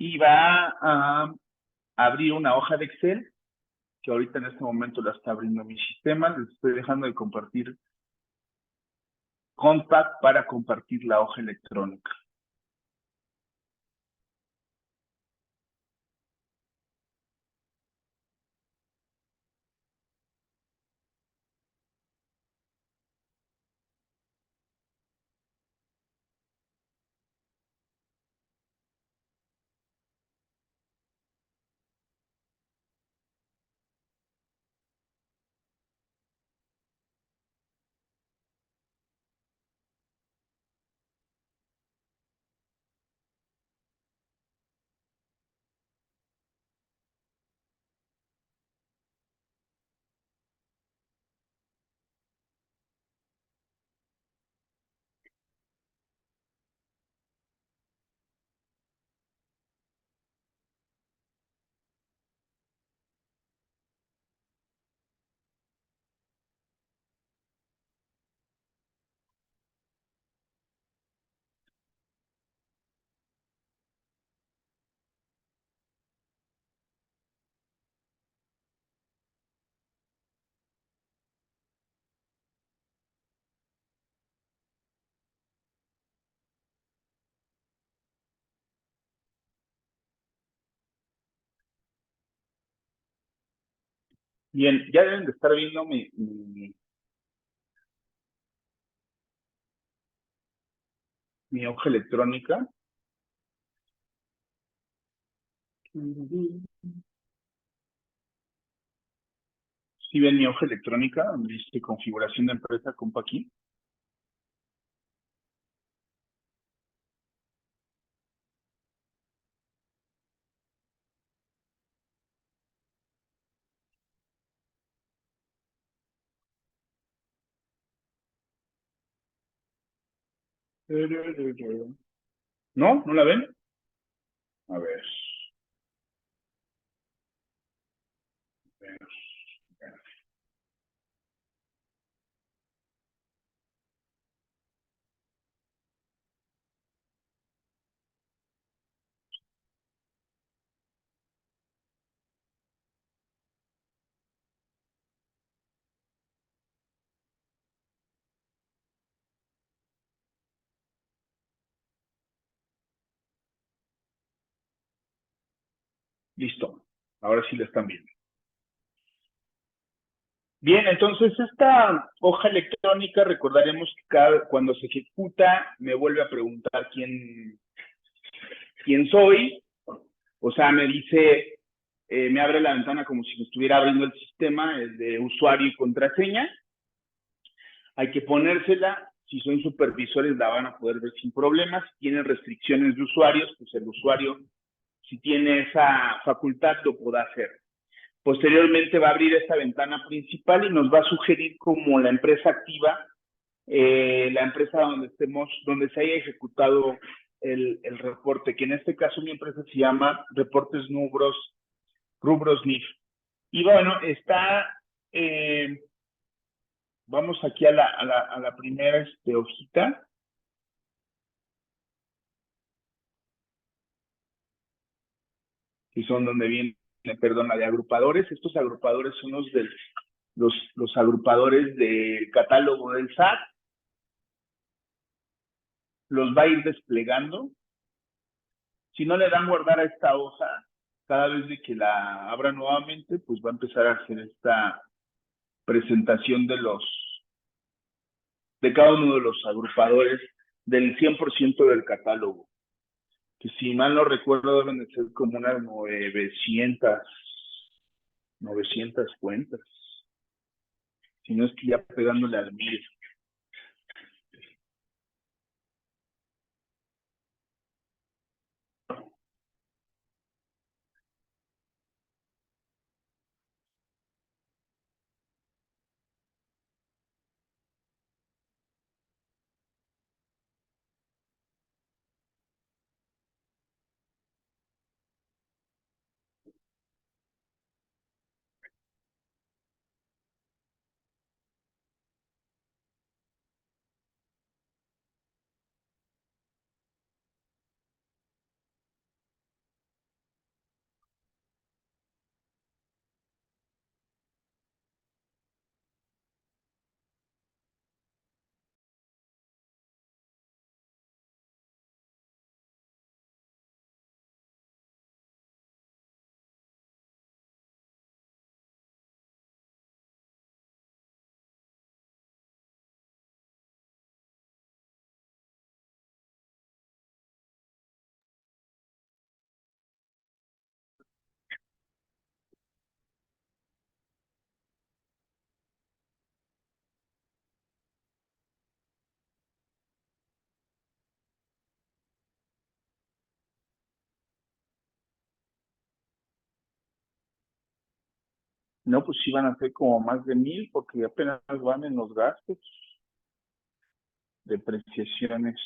Y va a abrir una hoja de Excel, que ahorita en este momento la está abriendo mi sistema. Les estoy dejando de compartir Compaq para compartir la hoja electrónica. Bien, ya deben de estar viendo mi hoja electrónica. Si ven mi hoja electrónica, donde dice configuración de empresa Compaq aquí. ¿No? ¿No la ven? A ver. Listo. Ahora sí la están viendo. Bien, entonces esta hoja electrónica, recordaremos que cuando se ejecuta, me vuelve a preguntar quién soy. O sea, me dice, me abre la ventana como si me estuviera abriendo el sistema, el de usuario y contraseña. Hay que ponérsela. Si son supervisores, la van a poder ver sin problemas. Si tienen restricciones de usuarios, pues el usuario si tiene esa facultad, lo pueda hacer. Posteriormente va a abrir esta ventana principal y nos va a sugerir como la empresa activa, la empresa donde estemos, donde se haya ejecutado el reporte, que en este caso mi empresa se llama Reportes Rubros NIF. Y bueno, vamos aquí a la primera hojita, que son donde viene, perdón, la de agrupadores. Estos agrupadores son los agrupadores del catálogo del SAT. Los va a ir desplegando. Si no le dan guardar a esta hoja, cada vez de que la abra nuevamente, pues va a empezar a hacer esta presentación de cada uno de los agrupadores del 100% del catálogo, que si mal no recuerdo deben de ser como unas 900 cuentas, si no es que ya pegándole al 1000. No, pues sí van a ser como más de 1000 porque apenas van en los gastos, depreciaciones.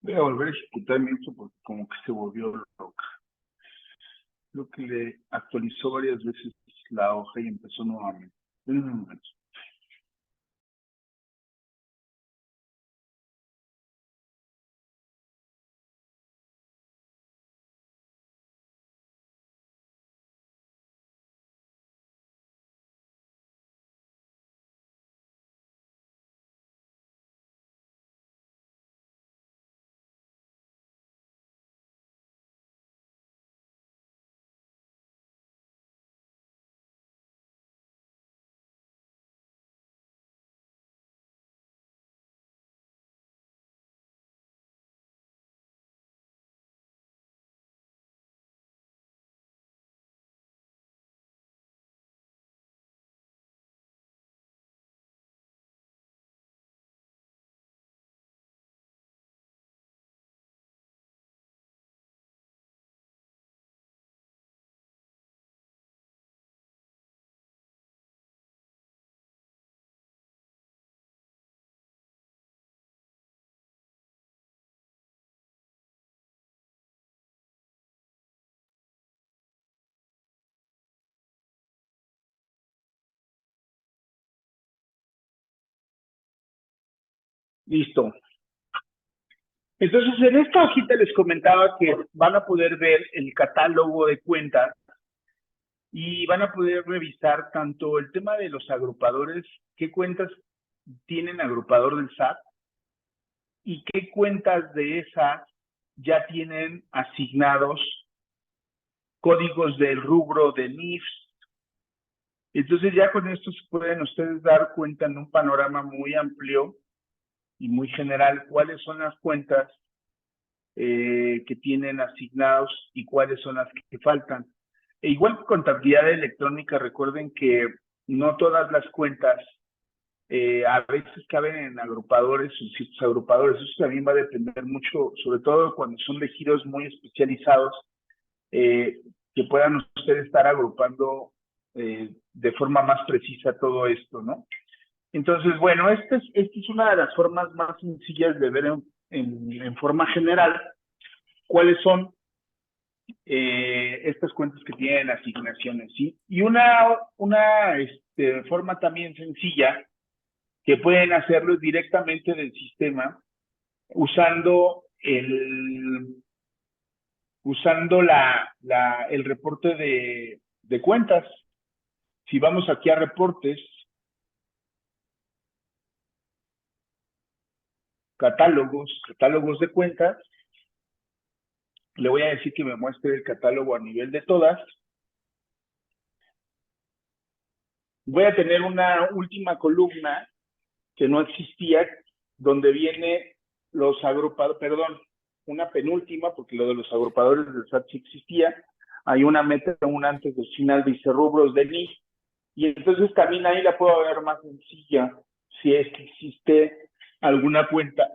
Voy a volver a ejecutar mi uso porque como que se volvió loca. Creo que le actualizó varias veces la hoja y empezó nuevamente. Denme un momento. Listo. Entonces, en esta hojita les comentaba que van a poder ver el catálogo de cuentas y van a poder revisar tanto el tema de los agrupadores, qué cuentas tienen agrupador del SAT y qué cuentas de esas ya tienen asignados códigos del rubro de NIF. Entonces ya con esto se pueden ustedes dar cuenta en un panorama muy amplio y muy general cuáles son las cuentas que tienen asignados y cuáles son las que faltan. E igual que contabilidad electrónica, recuerden que no todas las cuentas a veces caben en agrupadores o ciertos agrupadores. Eso también va a depender mucho, sobre todo cuando son de giros muy especializados, que puedan ustedes estar agrupando de forma más precisa todo esto, ¿no? Entonces, bueno, esta es una de las formas más sencillas de ver en forma general cuáles son estas cuentas que tienen asignaciones, ¿sí? Y una forma también sencilla que pueden hacerlo es directamente del sistema usando el reporte de cuentas. Si vamos aquí a reportes, catálogos de cuentas, le voy a decir que me muestre el catálogo a nivel de todas. Voy a tener una última columna que no existía, donde viene los agrupadores, perdón, una penúltima, porque lo de los agrupadores del SAT sí existía. Hay una meta, una antes del final, dice rubros de NIF, y entonces también ahí la puedo ver más sencilla, si es que existe alguna cuenta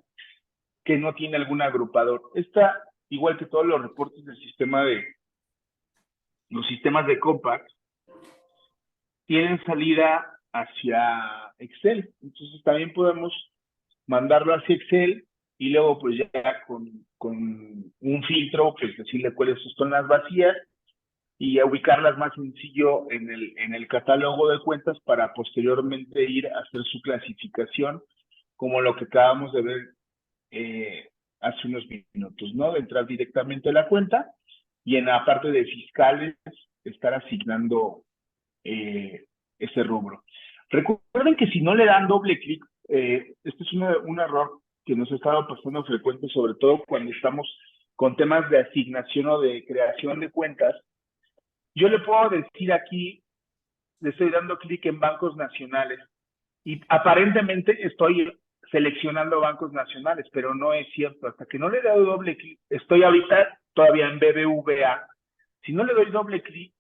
que no tiene algún agrupador. Esta, igual que todos los reportes del sistema los sistemas de Compact, tienen salida hacia Excel. Entonces también podemos mandarlo hacia Excel y luego pues ya con un filtro, pues decirle cuáles son las vacías y a ubicarlas más sencillo en el catálogo de cuentas para posteriormente ir a hacer su clasificación, como lo que acabamos de ver hace unos minutos, ¿no? De entrar directamente a la cuenta y en la parte de fiscales estar asignando ese rubro. Recuerden que si no le dan doble clic, este es un error que nos ha estado pasando frecuente, sobre todo cuando estamos con temas de asignación o de creación de cuentas. Yo le puedo decir aquí, le estoy dando clic en bancos nacionales y aparentemente estoy seleccionando bancos nacionales, pero no es cierto. Hasta que no le doy doble clic, estoy ahorita todavía en BBVA. Si no le doy doble clic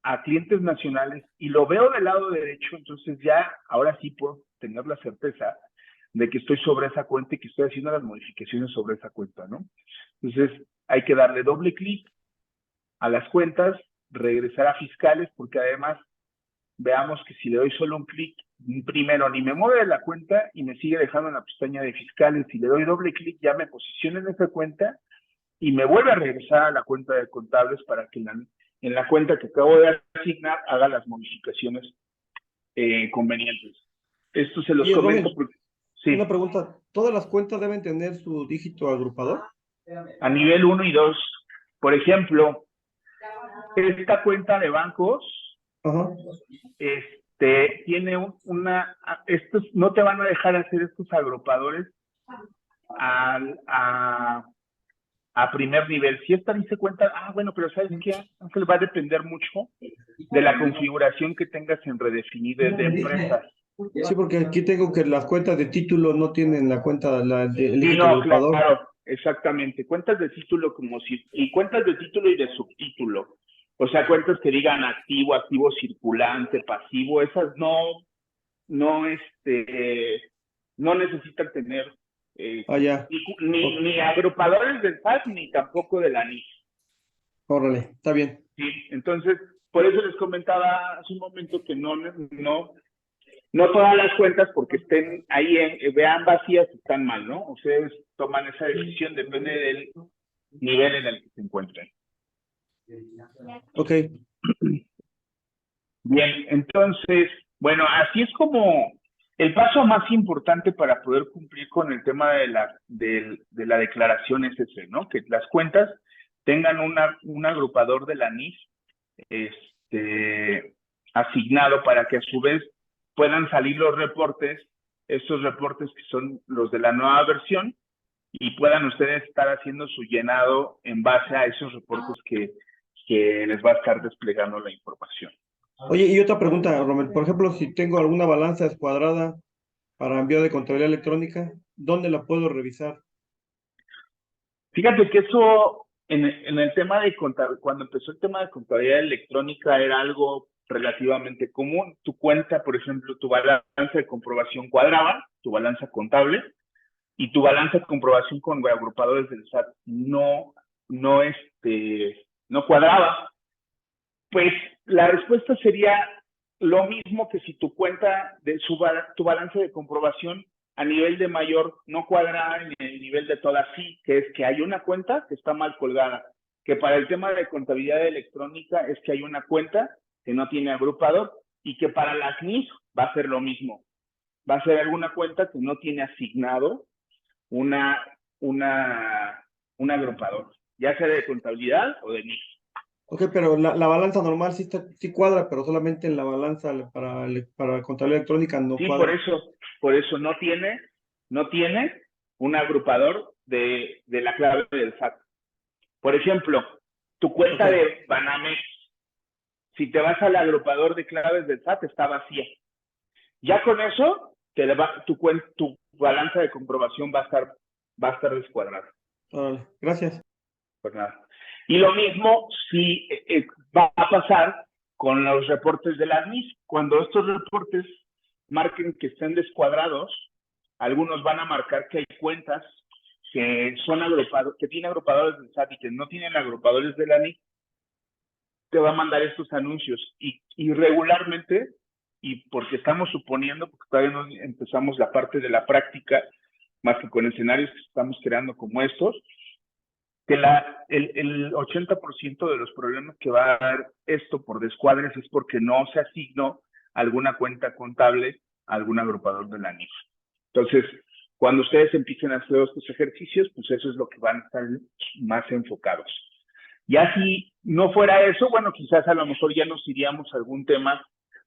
a clientes nacionales y lo veo del lado derecho, entonces ya ahora sí puedo tener la certeza de que estoy sobre esa cuenta y que estoy haciendo las modificaciones sobre esa cuenta, ¿no? Entonces hay que darle doble clic a las cuentas, regresar a fiscales, porque además veamos que si le doy solo un clic primero ni me mueve de la cuenta y me sigue dejando en la pestaña de fiscales. Si le doy doble clic, ya me posiciona en esa cuenta y me vuelve a regresar a la cuenta de contables para que en la cuenta que acabo de asignar haga las modificaciones convenientes. Esto se los Oye, comento Rommel, porque, una sí, pregunta. ¿Todas las cuentas deben tener su dígito agrupador? a nivel 1 y 2, por ejemplo, esta cuenta de bancos, Ajá. tiene estos no te van a dejar hacer estos agrupadores a primer nivel. Si esta dice cuenta, bueno, pero ¿sabes qué? Ángel, va a depender mucho de la configuración que tengas en redefinidas de empresas. Sí, porque aquí tengo que las cuentas de título no tienen la cuenta, el Sí, dígito no, agrupador. claro, exactamente. Cuentas de título y cuentas de título y de subtítulo. O sea, cuentas que digan activo, activo circulante, pasivo, esas no, no necesitan tener Ya. ni agrupadores del SAT ni tampoco de la NIF. Órale, está bien. ¿Sí? Entonces, por eso les comentaba hace un momento que no todas las cuentas porque estén ahí, vean vacías, están mal, ¿no? Ustedes toman esa decisión, depende del nivel en el que se encuentren. Ok. Bien, entonces, bueno, así es como el paso más importante para poder cumplir con el tema de la declaración es ese, ¿no? Que las cuentas tengan un agrupador de la NIF asignado para que a su vez puedan salir los reportes, estos reportes que son los de la nueva versión, y puedan ustedes estar haciendo su llenado en base a esos reportes que les va a estar desplegando la información. Oye, y otra pregunta, Romel. Por ejemplo, si tengo alguna balanza escuadrada para envío de contabilidad electrónica, ¿dónde la puedo revisar? Fíjate que eso, en el tema de contabilidad, cuando empezó el tema de contabilidad electrónica era algo relativamente común. Tu cuenta, por ejemplo, tu balanza de comprobación cuadraba, tu balanza contable, y tu balanza de comprobación con agrupadores del SAT no cuadraba. Pues la respuesta sería lo mismo que si tu cuenta, tu balance de comprobación a nivel de mayor no cuadra en el nivel de todas sí, que es que hay una cuenta que está mal colgada, que para el tema de contabilidad electrónica es que hay una cuenta que no tiene agrupador y que para las NIF va a ser lo mismo. Va a ser alguna cuenta que no tiene asignado un agrupador, ya sea de contabilidad o de NIF. Ok, pero la balanza normal sí cuadra, pero solamente en la balanza para contabilidad electrónica no Sí, cuadra. por eso no tiene un agrupador de la clave del SAT. Por ejemplo, tu cuenta Ok, de Banamex, si te vas al agrupador de claves del SAT, está vacía. Ya con eso, tu balanza de comprobación va a estar descuadrada. órale, gracias. Pues nada. Y lo mismo si va a pasar con los reportes de las NIF. Cuando estos reportes marquen que estén descuadrados, algunos van a marcar que hay cuentas que son que tienen agrupadores del SAT y que no tienen agrupadores de la NIF, te va a mandar estos anuncios. Y regularmente, y porque estamos suponiendo, porque todavía no empezamos la parte de la práctica, más que con escenarios que estamos creando como estos, que el 80% de los problemas que va a dar esto por descuadres es porque no se asignó alguna cuenta contable a algún agrupador de la NIF. Entonces, cuando ustedes empiecen a hacer estos ejercicios, pues eso es lo que van a estar más enfocados. Ya si no fuera eso, bueno, quizás a lo mejor ya nos iríamos a algún tema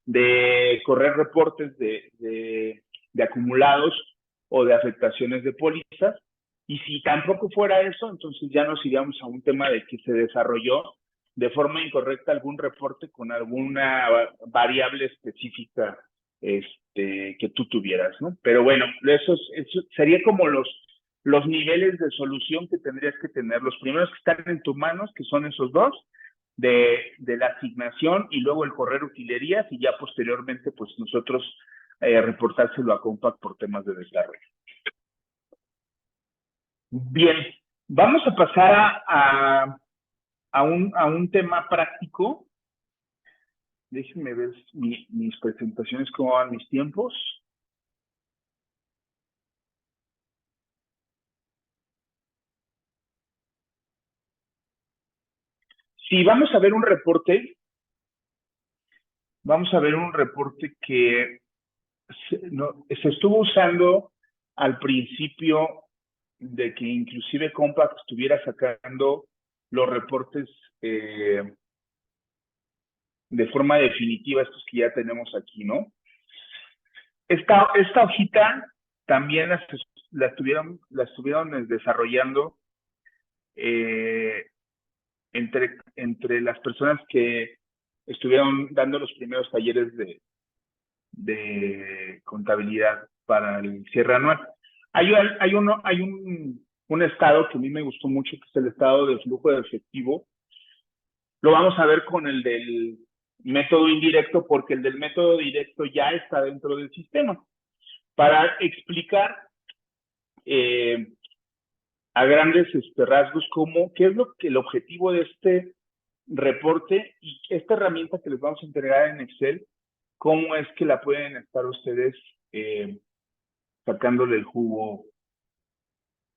de correr reportes de acumulados o de afectaciones de pólizas. Y si tampoco fuera eso, entonces ya nos iríamos a un tema de que se desarrolló de forma incorrecta algún reporte con alguna variable específica que tú tuvieras, ¿no? Pero bueno, eso sería como los niveles de solución que tendrías que tener. Los primeros que están en tus manos, que son esos dos, de la asignación y luego el correr utilerías y ya posteriormente, pues nosotros reportárselo a Compact por temas de desarrollo. Bien, vamos a pasar a un tema práctico Déjenme ver mis presentaciones, cómo van mis tiempos. Sí, vamos a ver un reporte. Vamos a ver un reporte que se estuvo usando al principio de que inclusive Compaq estuviera sacando los reportes de forma definitiva, estos que ya tenemos aquí, ¿no? Esta hojita también la estuvieron desarrollando entre las personas que estuvieron dando los primeros talleres de contabilidad para el cierre anual. Hay un estado que a mí me gustó mucho, que es el estado de flujo de efectivo. Lo vamos a ver con el del método indirecto, porque el del método directo ya está dentro del sistema. Para explicar a grandes rasgos qué es el objetivo de este reporte y esta herramienta que les vamos a entregar en Excel, cómo es que la pueden estar ustedes sacándole el jugo,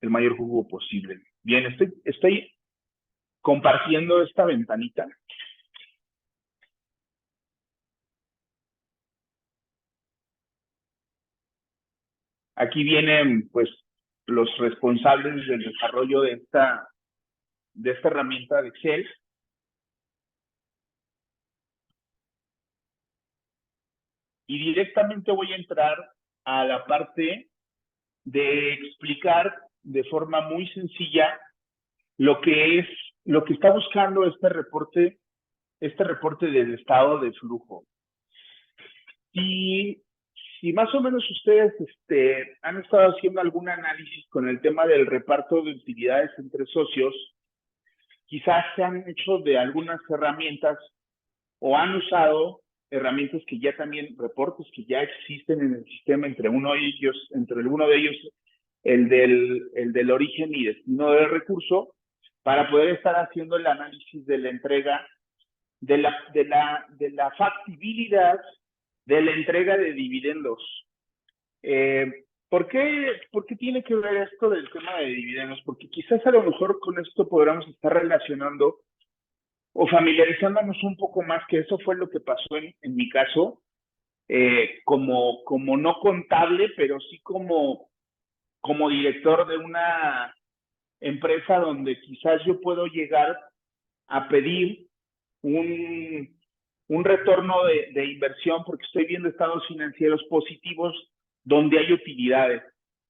el mayor jugo posible. Bien, estoy compartiendo esta ventanita. Aquí vienen, pues, los responsables del desarrollo de esta herramienta de Excel. Y directamente voy a entrar a la parte de explicar de forma muy sencilla lo que está buscando este reporte del estado de flujo. Y si más o menos ustedes han estado haciendo algún análisis con el tema del reparto de utilidades entre socios, quizás se han hecho de algunas herramientas o han usado herramientas que ya también, reportes que ya existen en el sistema, entre uno de ellos, el del origen y destino del recurso, para poder estar haciendo el análisis de la entrega, de la factibilidad de la entrega de dividendos. ¿Por qué tiene que ver esto del tema de dividendos? Porque quizás a lo mejor con esto podamos estar relacionando o familiarizándonos un poco más, que eso fue lo que pasó en mi caso, como no contable, pero sí como director de una empresa donde quizás yo puedo llegar a pedir un retorno de inversión porque estoy viendo estados financieros positivos donde hay utilidades.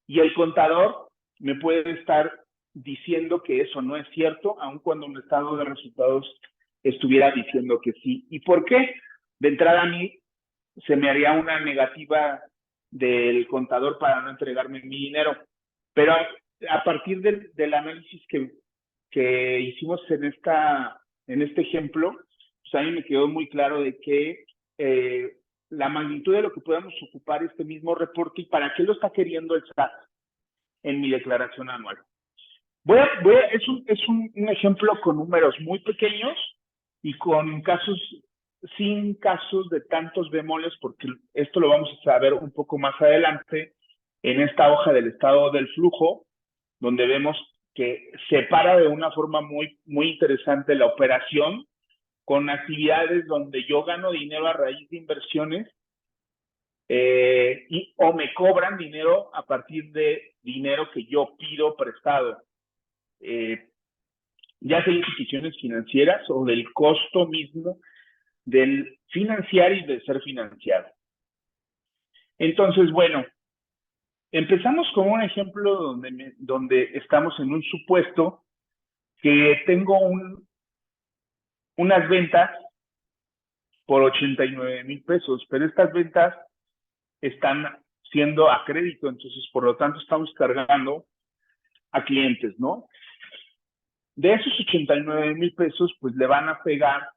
Y el contador me puede estar diciendo que eso no es cierto, aun cuando un estado de resultados estuviera diciendo que sí. ¿Y por qué? De entrada a mí se me haría una negativa del contador para no entregarme mi dinero. Pero a partir del análisis que hicimos en este ejemplo, pues a mí me quedó muy claro de que la magnitud de lo que podemos ocupar este mismo reporte y para qué lo está queriendo el SAT en mi declaración anual. Es un ejemplo con números muy pequeños y sin casos de tantos bemoles, porque esto lo vamos a saber un poco más adelante en esta hoja del estado del flujo, donde vemos que separa de una forma muy, muy interesante la operación con actividades donde yo gano dinero a raíz de inversiones o me cobran dinero a partir de dinero que yo pido prestado. Ya sea instituciones financieras o del costo mismo del financiar y de ser financiado. Entonces, bueno, empezamos con un ejemplo donde estamos en un supuesto que tengo unas ventas por 89,000 pesos, pero estas ventas están siendo a crédito, entonces por lo tanto estamos cargando a clientes, ¿no? De esos 89,000 pesos, pues le van a pegar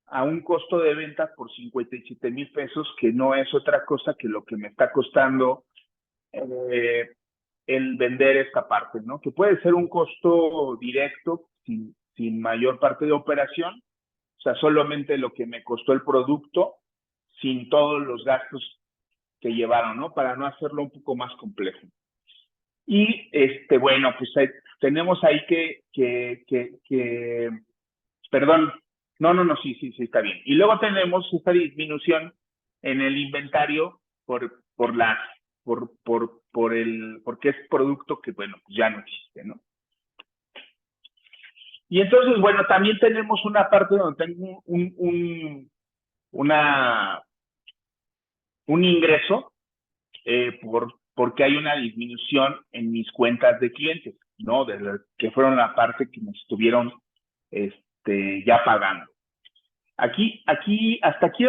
a un costo de ventas por 57,000 pesos, que no es otra cosa que lo que me está costando el vender esta parte, ¿no? Que puede ser un costo directo sin mayor parte de operación, sea, solamente lo que me costó el producto sin todos los gastos que llevaron, ¿no? Para no hacerlo un poco más complejo. Y, bueno, pues tenemos ahí perdón, no, sí, está bien. Y luego tenemos esta disminución en el inventario porque es producto que, bueno, pues ya no existe, ¿no? Y entonces, bueno, también tenemos una parte donde tengo un ingreso porque hay una disminución en mis cuentas de clientes, ¿no? Que fueron la parte que me estuvieron ya pagando. Aquí, hasta aquí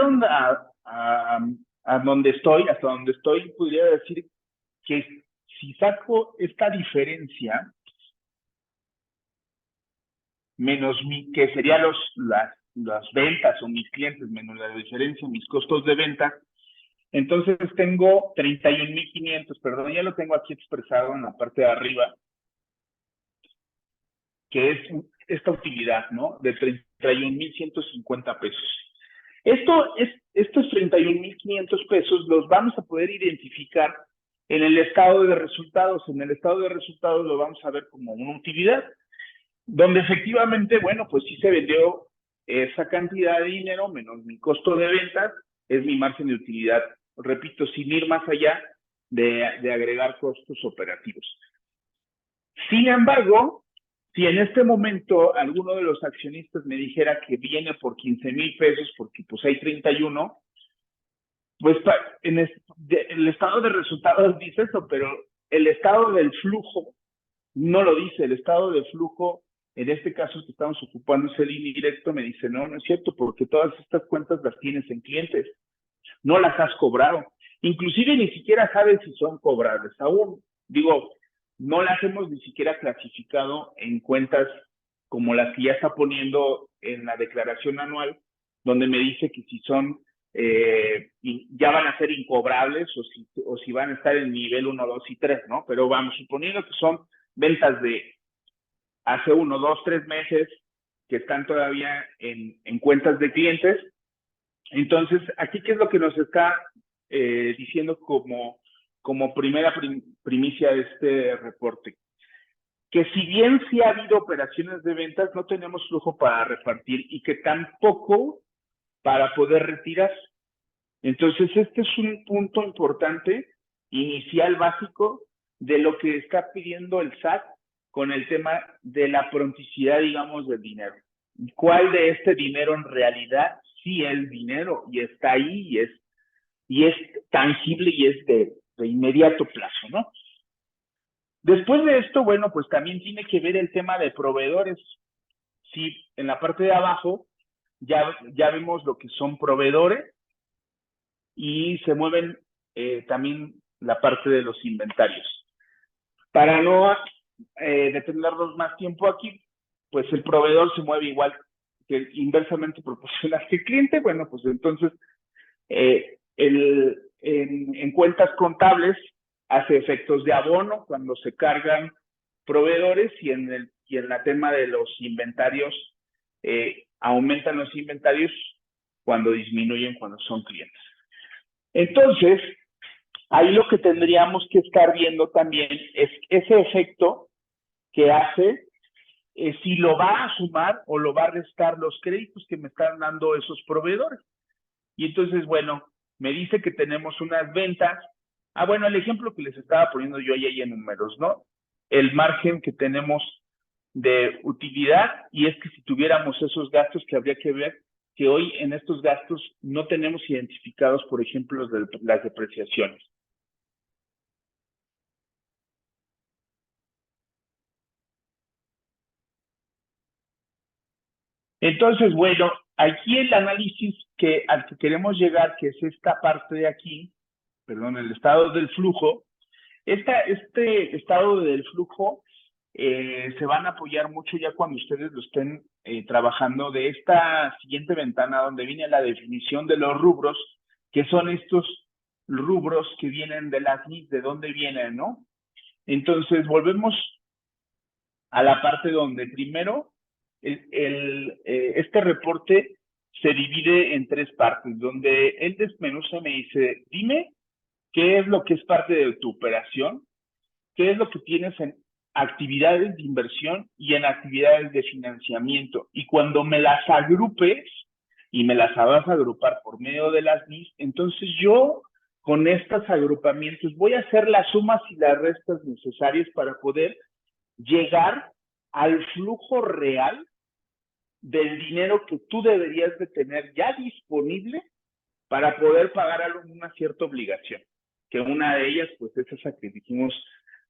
hasta donde estoy, podría decir que si saco esta diferencia, menos que serían las ventas o mis clientes, menos la diferencia en mis costos de venta, entonces tengo 31,500, perdón, ya lo tengo aquí expresado en la parte de arriba, que es esta utilidad, ¿no? De 31,150 pesos. Estos 31,500 pesos los vamos a poder identificar en el estado de resultados. En el estado de resultados lo vamos a ver como una utilidad, donde efectivamente, bueno, pues sí se vendió esa cantidad de dinero menos mi costo de ventas, es mi margen de utilidad. Repito, sin ir más allá de agregar costos operativos. Sin embargo, si en este momento alguno de los accionistas me dijera que viene por 15,000 pesos porque pues hay 31, pues el estado de resultados dice eso, pero el estado del flujo no lo dice. El estado de flujo, en este caso que estamos ocupando es el indirecto, me dice, no es cierto, porque todas estas cuentas las tienes en clientes, no las has cobrado. Inclusive ni siquiera sabes si son cobrables aún. Digo, no las hemos ni siquiera clasificado en cuentas como las que ya está poniendo en la declaración anual, donde me dice que si son, ya van a ser incobrables o si van a estar en nivel 1, 2 y 3, ¿no? Pero vamos, suponiendo que son ventas de hace 1, 2, 3 meses que están todavía en cuentas de clientes. Entonces, aquí, ¿qué es lo que nos está diciendo como primera primicia de este reporte? Que si bien sí ha habido operaciones de ventas, no tenemos flujo para repartir y que tampoco para poder retirar. Entonces, este es un punto importante, inicial, básico, de lo que está pidiendo el SAT con el tema de la pronticidad, digamos, del dinero. ¿Cuál de este dinero en realidad sí es dinero y está ahí y es tangible y es de inmediato plazo, ¿no? Después de esto, bueno, pues también tiene que ver el tema de proveedores. Sí, en la parte de abajo ya vemos lo que son proveedores y se mueven también la parte de los inventarios. Para no detenernos más tiempo aquí, pues el proveedor se mueve igual que inversamente proporcional que el cliente. Bueno, pues entonces en cuentas contables hace efectos de abono cuando se cargan proveedores y en la tema de los inventarios aumentan los inventarios cuando disminuyen cuando son clientes. Entonces, ahí lo que tendríamos que estar viendo también es ese efecto que hace si lo va a sumar o lo va a restar los créditos que me están dando esos proveedores. Y entonces, bueno, me dice que tenemos unas ventas. Bueno, el ejemplo que les estaba poniendo yo ahí en números, ¿no? El margen que tenemos de utilidad, y es que si tuviéramos esos gastos que habría que ver, que hoy en estos gastos no tenemos identificados, por ejemplo, las depreciaciones. Entonces, bueno, aquí el análisis al que queremos llegar, que es esta parte de aquí, perdón, el estado del flujo, este estado del flujo se van a apoyar mucho ya cuando ustedes lo estén trabajando de esta siguiente ventana donde viene la definición de los rubros, que son estos rubros que vienen de las NIS, de dónde vienen, ¿no? Entonces, volvemos a la parte donde primero este reporte se divide en tres partes, donde él desmenuza y me dice, dime qué es lo que es parte de tu operación, qué es lo que tienes en actividades de inversión y en actividades de financiamiento. Y cuando me las agrupes y me las vas a agrupar por medio de las NIS, entonces yo con estos agrupamientos voy a hacer las sumas y las restas necesarias para poder llegar al flujo real del dinero que tú deberías de tener ya disponible para poder pagar una cierta obligación. Que una de ellas, pues, es esa que dijimos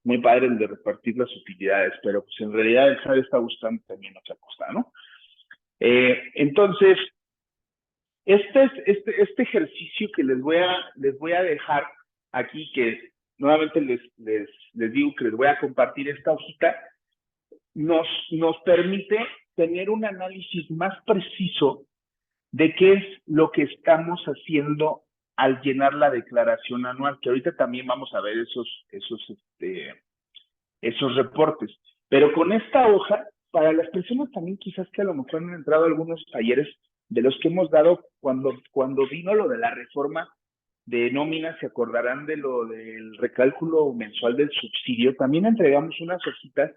muy padre, el de repartir las utilidades, pero pues en realidad el SAT está buscando también otra cosa, ¿no? Entonces, este ejercicio que les voy a dejar aquí, que nuevamente les digo que les voy a compartir esta hojita, nos permite tener un análisis más preciso de qué es lo que estamos haciendo al llenar la declaración anual, que ahorita también vamos a ver esos reportes. Pero con esta hoja, para las personas también quizás que a lo mejor han entrado a algunos talleres de los que hemos dado cuando vino lo de la reforma de nómina, se acordarán de lo del recálculo mensual del subsidio, también entregamos unas hojitas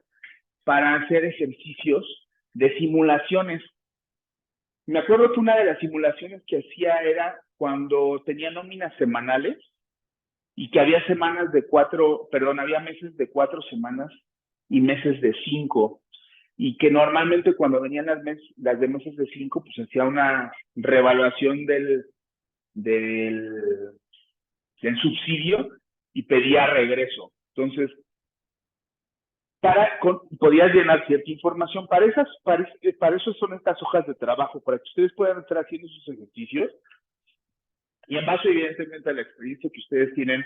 para hacer ejercicios de simulaciones. Me acuerdo que una de las simulaciones que hacía era cuando tenía nóminas semanales y que había había meses de 4 semanas y meses de 5, y que normalmente cuando venían las de meses de 5, pues hacía una reevaluación del subsidio y pedía regreso. Entonces, podías llenar cierta información. Para eso son estas hojas de trabajo, para que ustedes puedan estar haciendo sus ejercicios y en base evidentemente a la experiencia que ustedes tienen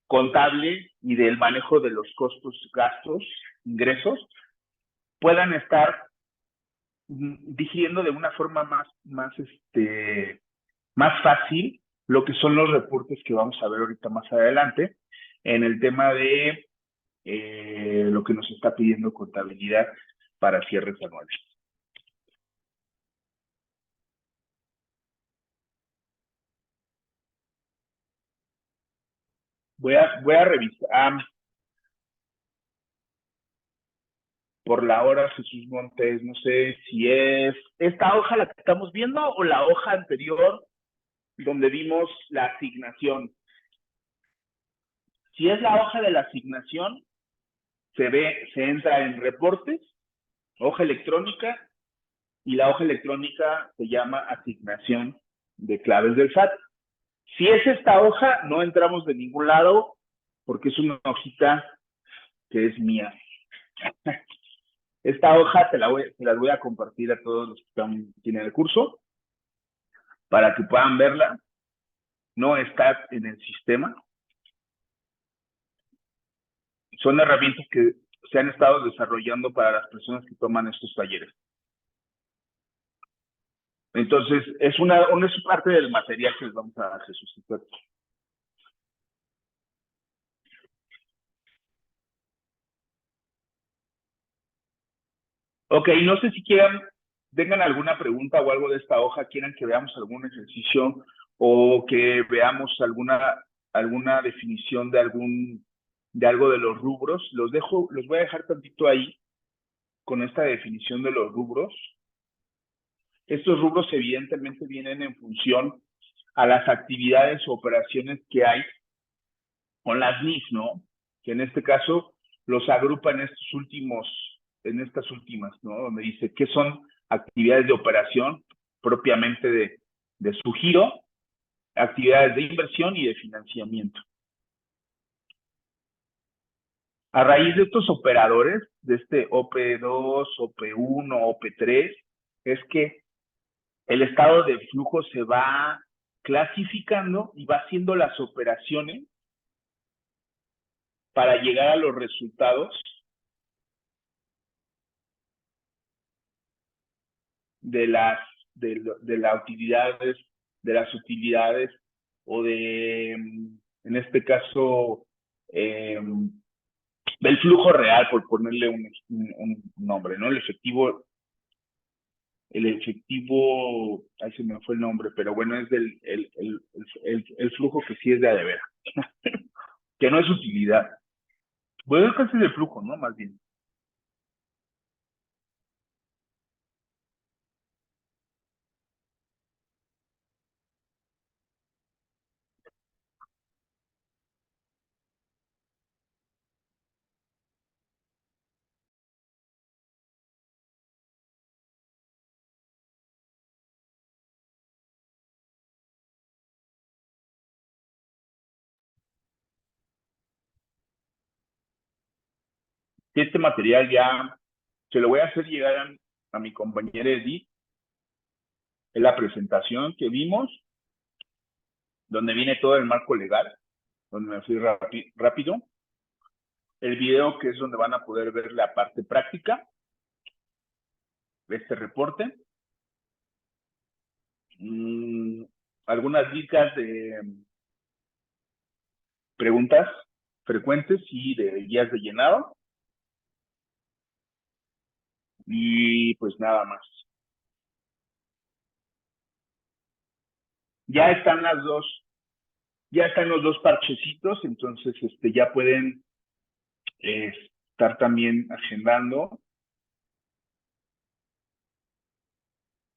contable y del manejo de los costos, gastos, ingresos, puedan estar digiriendo de una forma más fácil lo que son los reportes que vamos a ver ahorita más adelante en el tema de lo que nos está pidiendo contabilidad para cierres anuales. Voy a revisar por la hora, Jesús Montes, no sé si es esta hoja la que estamos viendo o la hoja anterior donde vimos la asignación. Si es la hoja de la asignación, se entra en reportes, hoja electrónica, y la hoja electrónica se llama asignación de claves del SAT. Si es esta hoja, no entramos de ningún lado porque es una hojita que es mía. Esta hoja se las voy a compartir a todos los que están en el curso para que puedan verla. No está en el sistema. Son herramientas que se han estado desarrollando para las personas que toman estos talleres. Entonces, es parte del material que les vamos a dar, Jesús. Ok, no sé si tengan alguna pregunta o algo de esta hoja, quieran que veamos algún ejercicio o que veamos alguna definición de algo de los rubros. Los voy a dejar tantito ahí con esta definición de los rubros. Estos rubros evidentemente vienen en función a las actividades o operaciones que hay con las NIF, ¿no? Que en este caso los agrupa en estas últimas, ¿no? Donde dice qué son actividades de operación propiamente de su giro, actividades de inversión y de financiamiento. A raíz de estos operadores, de este OP2, OP1, OP3, es que el estado de flujo se va clasificando y va haciendo las operaciones para llegar a los resultados de las utilidades o en este caso, del flujo real, por ponerle un nombre, ¿no? El efectivo el efectivo, ahí se me fue el nombre, pero bueno, es el flujo que sí es de a de veras, que no es utilidad. Bueno, es casi de flujo, ¿no? Más bien. Este material ya se lo voy a hacer llegar a mi compañera Edith, es la presentación que vimos, donde viene todo el marco legal, donde me fui rápido. El video que es donde van a poder ver la parte práctica de este reporte. Algunas listas de preguntas frecuentes y de guías de llenado. Y pues nada más. Ya están los dos parchecitos, entonces ya pueden estar también agendando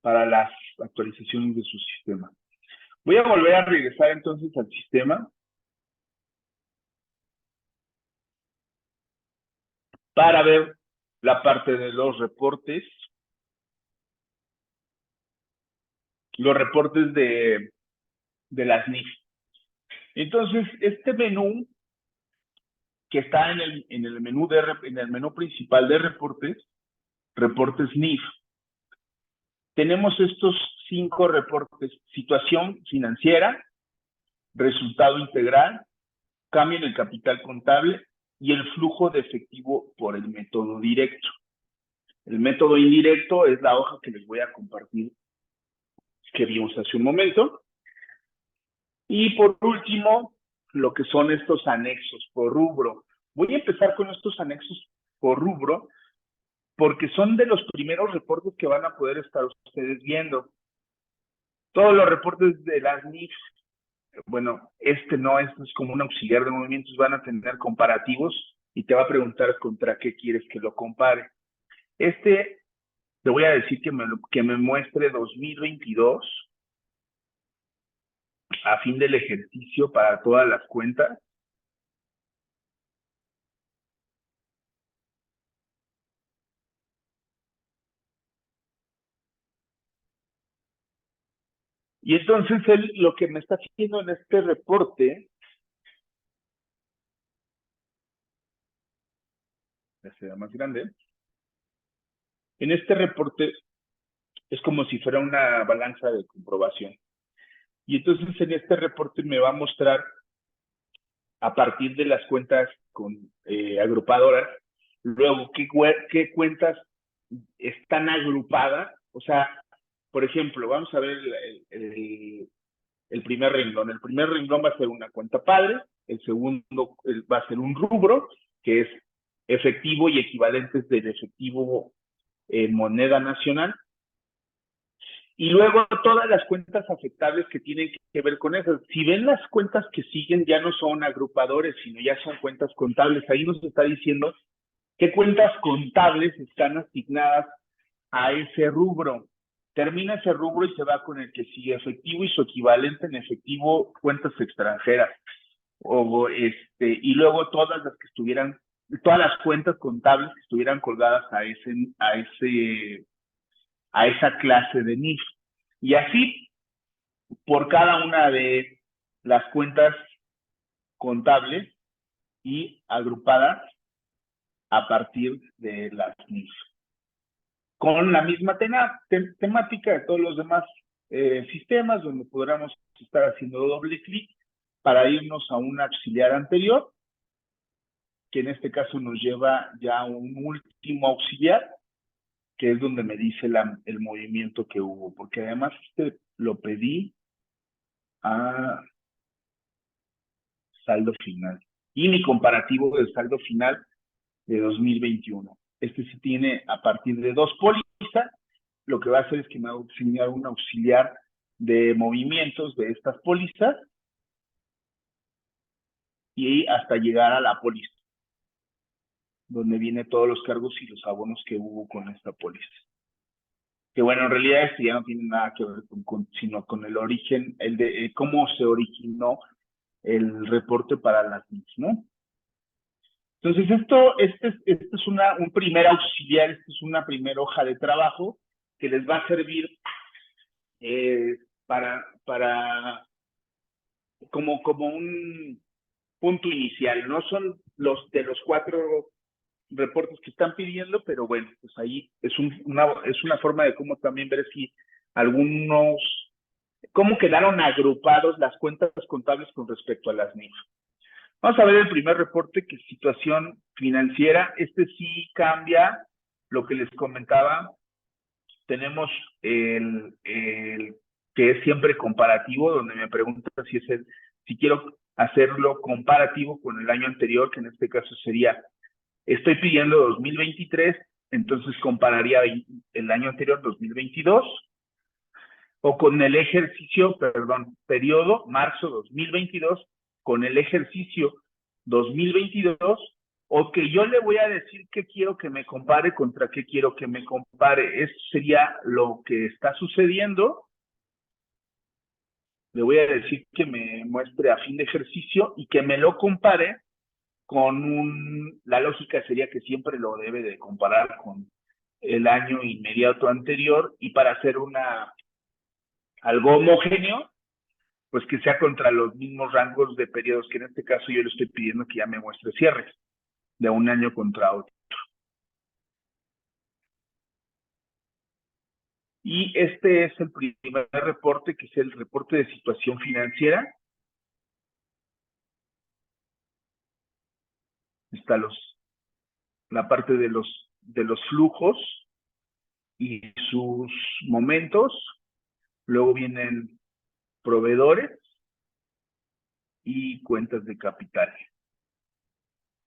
para las actualizaciones de su sistema. Voy a volver a regresar entonces al sistema para ver la parte de los reportes de las NIF. Entonces, este menú que está en el menú principal de reportes NIF, tenemos estos 5 reportes: situación financiera, resultado integral, cambio en el capital contable y el flujo de efectivo por el método directo. El método indirecto es la hoja que les voy a compartir que vimos hace un momento. Y por último, lo que son estos anexos por rubro. Voy a empezar con estos anexos por rubro porque son de los primeros reportes que van a poder estar ustedes viendo. Todos los reportes de las NIF, bueno, no, esto es como un auxiliar de movimientos, van a tener comparativos y te va a preguntar contra qué quieres que lo compare. Le voy a decir que me muestre 2022 a fin del ejercicio para todas las cuentas. Y entonces él lo que me está haciendo en este reporte, ya sea más grande, en este reporte es como si fuera una balanza de comprobación. Y entonces en este reporte me va a mostrar a partir de las cuentas agrupadoras, luego qué cuentas están agrupadas. O sea, por ejemplo, vamos a ver el primer renglón. El primer renglón va a ser una cuenta padre, el segundo va a ser un rubro, que es efectivo y equivalentes del efectivo en moneda nacional. Y luego todas las cuentas afectables que tienen que ver con eso. Si ven las cuentas que siguen, ya no son agrupadores, sino ya son cuentas contables. Ahí nos está diciendo qué cuentas contables están asignadas a ese rubro. Termina ese rubro y se va con el que sigue: efectivo y su equivalente en efectivo, cuentas extranjeras. Y luego todas las cuentas contables que estuvieran colgadas a esa clase de NIF. Y así, por cada una de las cuentas contables y agrupadas a partir de las NIF. Con la misma temática de todos los demás sistemas, donde podremos estar haciendo doble clic para irnos a un auxiliar anterior, que en este caso nos lleva ya a un último auxiliar, que es donde me dice el movimiento que hubo, porque además lo pedí a saldo final. Y mi comparativo del saldo final de 2021. Sí tiene a partir de 2 pólizas lo que va a hacer es que me va a enseñar un auxiliar de movimientos de estas pólizas y hasta llegar a la póliza, donde vienen todos los cargos y los abonos que hubo con esta póliza. Que bueno, en realidad esto ya no tiene nada que ver sino con el origen, el de cómo se originó el reporte para las NIF, ¿no? Entonces, este es un primer auxiliar, esta es una primera hoja de trabajo que les va a servir como un punto inicial. No son los de los 4 reportes que están pidiendo, pero bueno, pues ahí es una forma de cómo también ver si cómo quedaron agrupados las cuentas contables con respecto a las NIF. Vamos a ver el primer reporte, que es situación financiera. Este sí cambia lo que les comentaba. Tenemos el que es siempre comparativo, donde me pregunta si quiero hacerlo comparativo con el año anterior, que en este caso sería, estoy pidiendo 2023, entonces compararía el año anterior, 2022, o con el periodo marzo 2022, con el ejercicio 2022, o que yo le voy a decir qué quiero que me compare contra qué quiero que me compare. Eso sería lo que está sucediendo. Le voy a decir que me muestre a fin de ejercicio y que me lo compare con la lógica sería que siempre lo debe de comparar con el año inmediato anterior, y para hacer algo homogéneo, pues que sea contra los mismos rangos de periodos, que en este caso yo le estoy pidiendo que ya me muestre cierres de un año contra otro. Y este es el primer reporte, que es el reporte de situación financiera. Está la parte de los flujos y sus momentos. Luego vienen proveedores y cuentas de capital.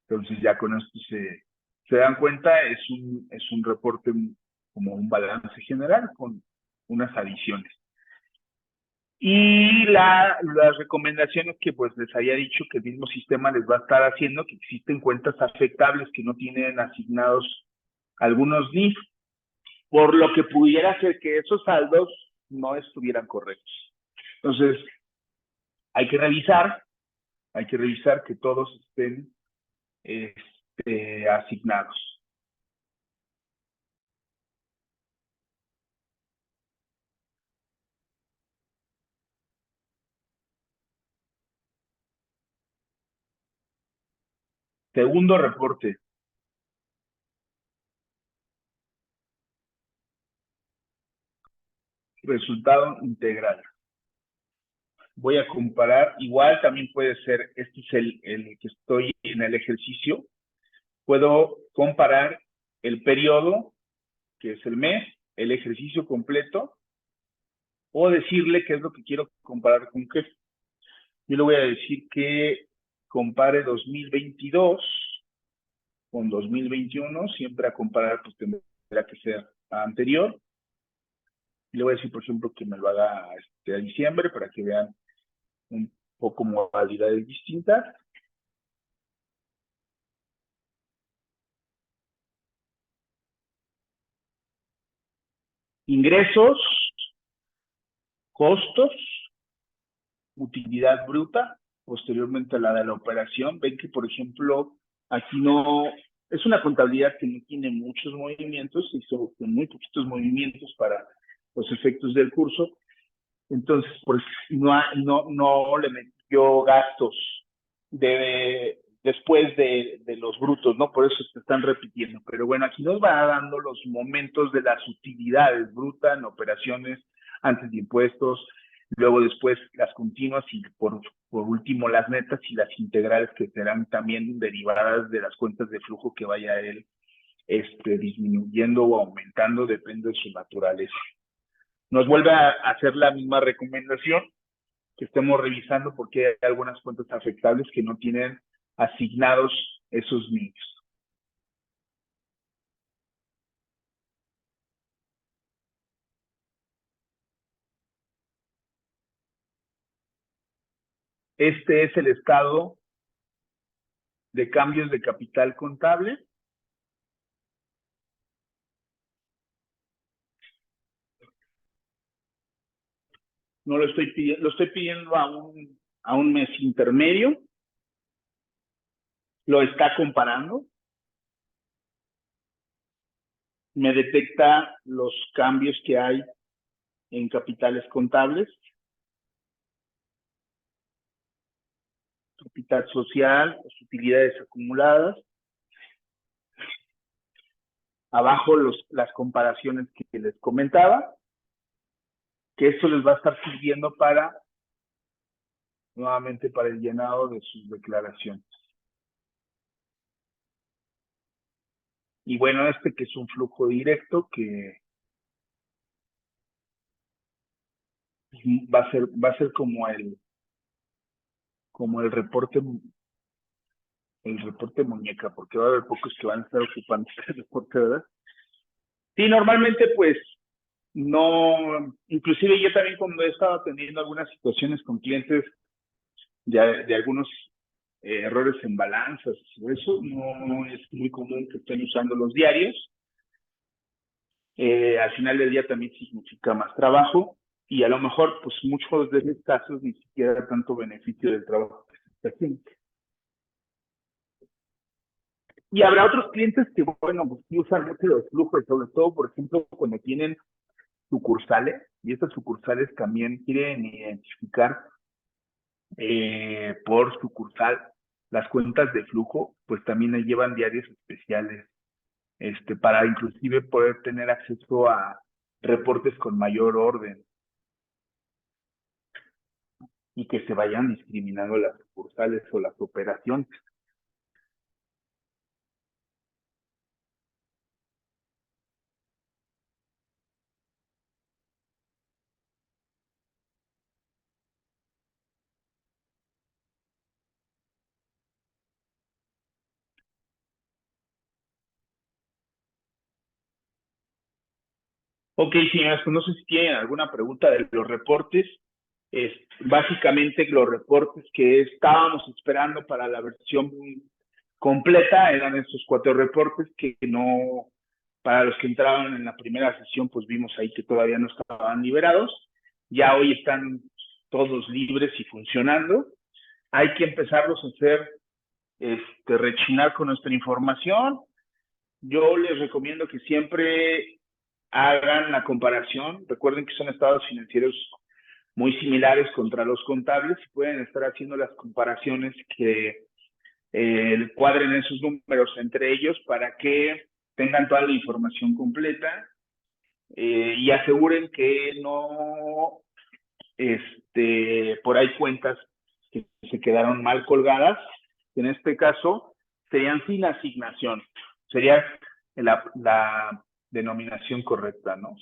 Entonces ya con esto se dan cuenta, es un reporte como un balance general con unas adiciones. Y las recomendaciones que pues les había dicho que el mismo sistema les va a estar haciendo, que existen cuentas afectables que no tienen asignados algunos NIF, por lo que pudiera ser que esos saldos no estuvieran correctos. Entonces, hay que revisar que todos estén asignados. Segundo reporte. Resultado integral. Voy a comparar, igual también puede ser, este es el que estoy en el ejercicio. Puedo comparar el periodo, que es el mes, el ejercicio completo, o decirle qué es lo que quiero comparar con qué. Yo le voy a decir que compare 2022 con 2021, siempre a comparar, pues tendrá que ser anterior. Y le voy a decir, por ejemplo, que me lo haga a diciembre para que vean un poco modalidades distintas. Ingresos, costos, utilidad bruta, posteriormente a la de la operación. Ven que, por ejemplo, aquí no, es una contabilidad que no tiene muchos movimientos, hizo muy poquitos movimientos para los efectos del curso. Entonces, pues no le metió gastos después de los brutos, ¿no? Por eso se están repitiendo. Pero bueno, aquí nos va dando los momentos de las utilidades brutas en operaciones antes de impuestos, luego después las continuas y por último las netas y las integrales, que serán también derivadas de las cuentas de flujo que vaya él disminuyendo o aumentando, depende de su naturaleza. Nos vuelve a hacer la misma recomendación, que estemos revisando porque hay algunas cuentas afectables que no tienen asignados esos NIFs. Este es el estado de cambios de capital contable. No lo estoy pidiendo, lo estoy pidiendo a un mes intermedio. Lo está comparando. Me detecta los cambios que hay en capitales contables. Capital social, las utilidades acumuladas. Abajo las comparaciones que les comentaba, que esto les va a estar sirviendo nuevamente para el llenado de sus declaraciones. Y bueno, que es un flujo directo que va a ser como el reporte muñeca, porque va a haber pocos que van a estar ocupando este reporte, ¿verdad? Sí, normalmente pues no, inclusive yo también cuando he estado atendiendo algunas situaciones con clientes de algunos errores en balanzas, eso no es muy común que estén usando los diarios. Al final del día también significa más trabajo y a lo mejor pues muchos de esos casos ni siquiera tanto beneficio del trabajo que se está haciendo. Y habrá otros clientes que, bueno, pues sí usan mucho los flujos, sobre todo, por ejemplo, cuando tienen sucursales, y estas sucursales también quieren identificar por sucursal las cuentas de flujo, pues también le llevan diarios especiales, para inclusive poder tener acceso a reportes con mayor orden y que se vayan discriminando las sucursales o las operaciones. Ok, señoras, pues no sé si tienen alguna pregunta de los reportes. Básicamente los reportes que estábamos esperando para la versión completa eran estos 4 reportes que no, para los que entraron en la primera sesión, pues vimos ahí que todavía no estaban liberados. Ya hoy están todos libres y funcionando. Hay que empezarlos a hacer, rechinar con nuestra información. Yo les recomiendo que siempre hagan la comparación. Recuerden que son estados financieros muy similares contra los contables y pueden estar haciendo las comparaciones que cuadren esos números entre ellos para que tengan toda la información completa y aseguren que no por ahí cuentas que se quedaron mal colgadas. En este caso serían sin asignación. Sería la denominación correcta, ¿no?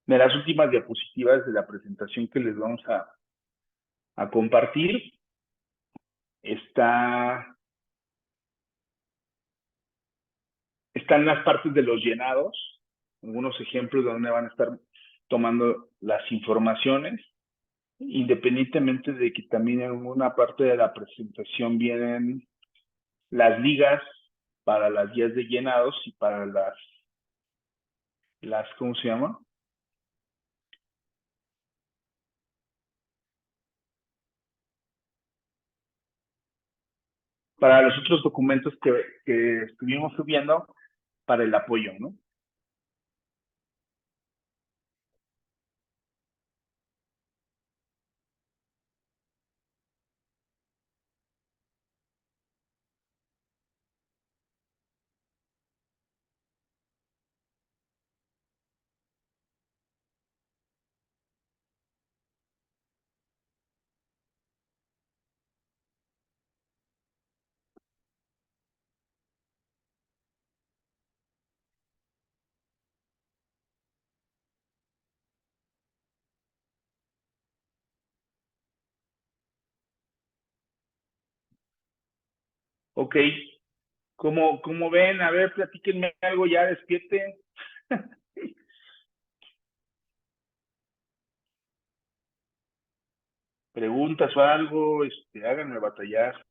De las últimas diapositivas de la presentación que les vamos a compartir, están las partes de los llenados, algunos ejemplos de donde van a estar tomando las informaciones, independientemente de que también en una parte de la presentación vienen las ligas para las guías de llenados y para ¿cómo se llama? Para los otros documentos que estuvimos subiendo para el apoyo, ¿no? Ok, ¿cómo ven? A ver, platíquenme algo, ya despierte. Preguntas o algo, háganme batallar.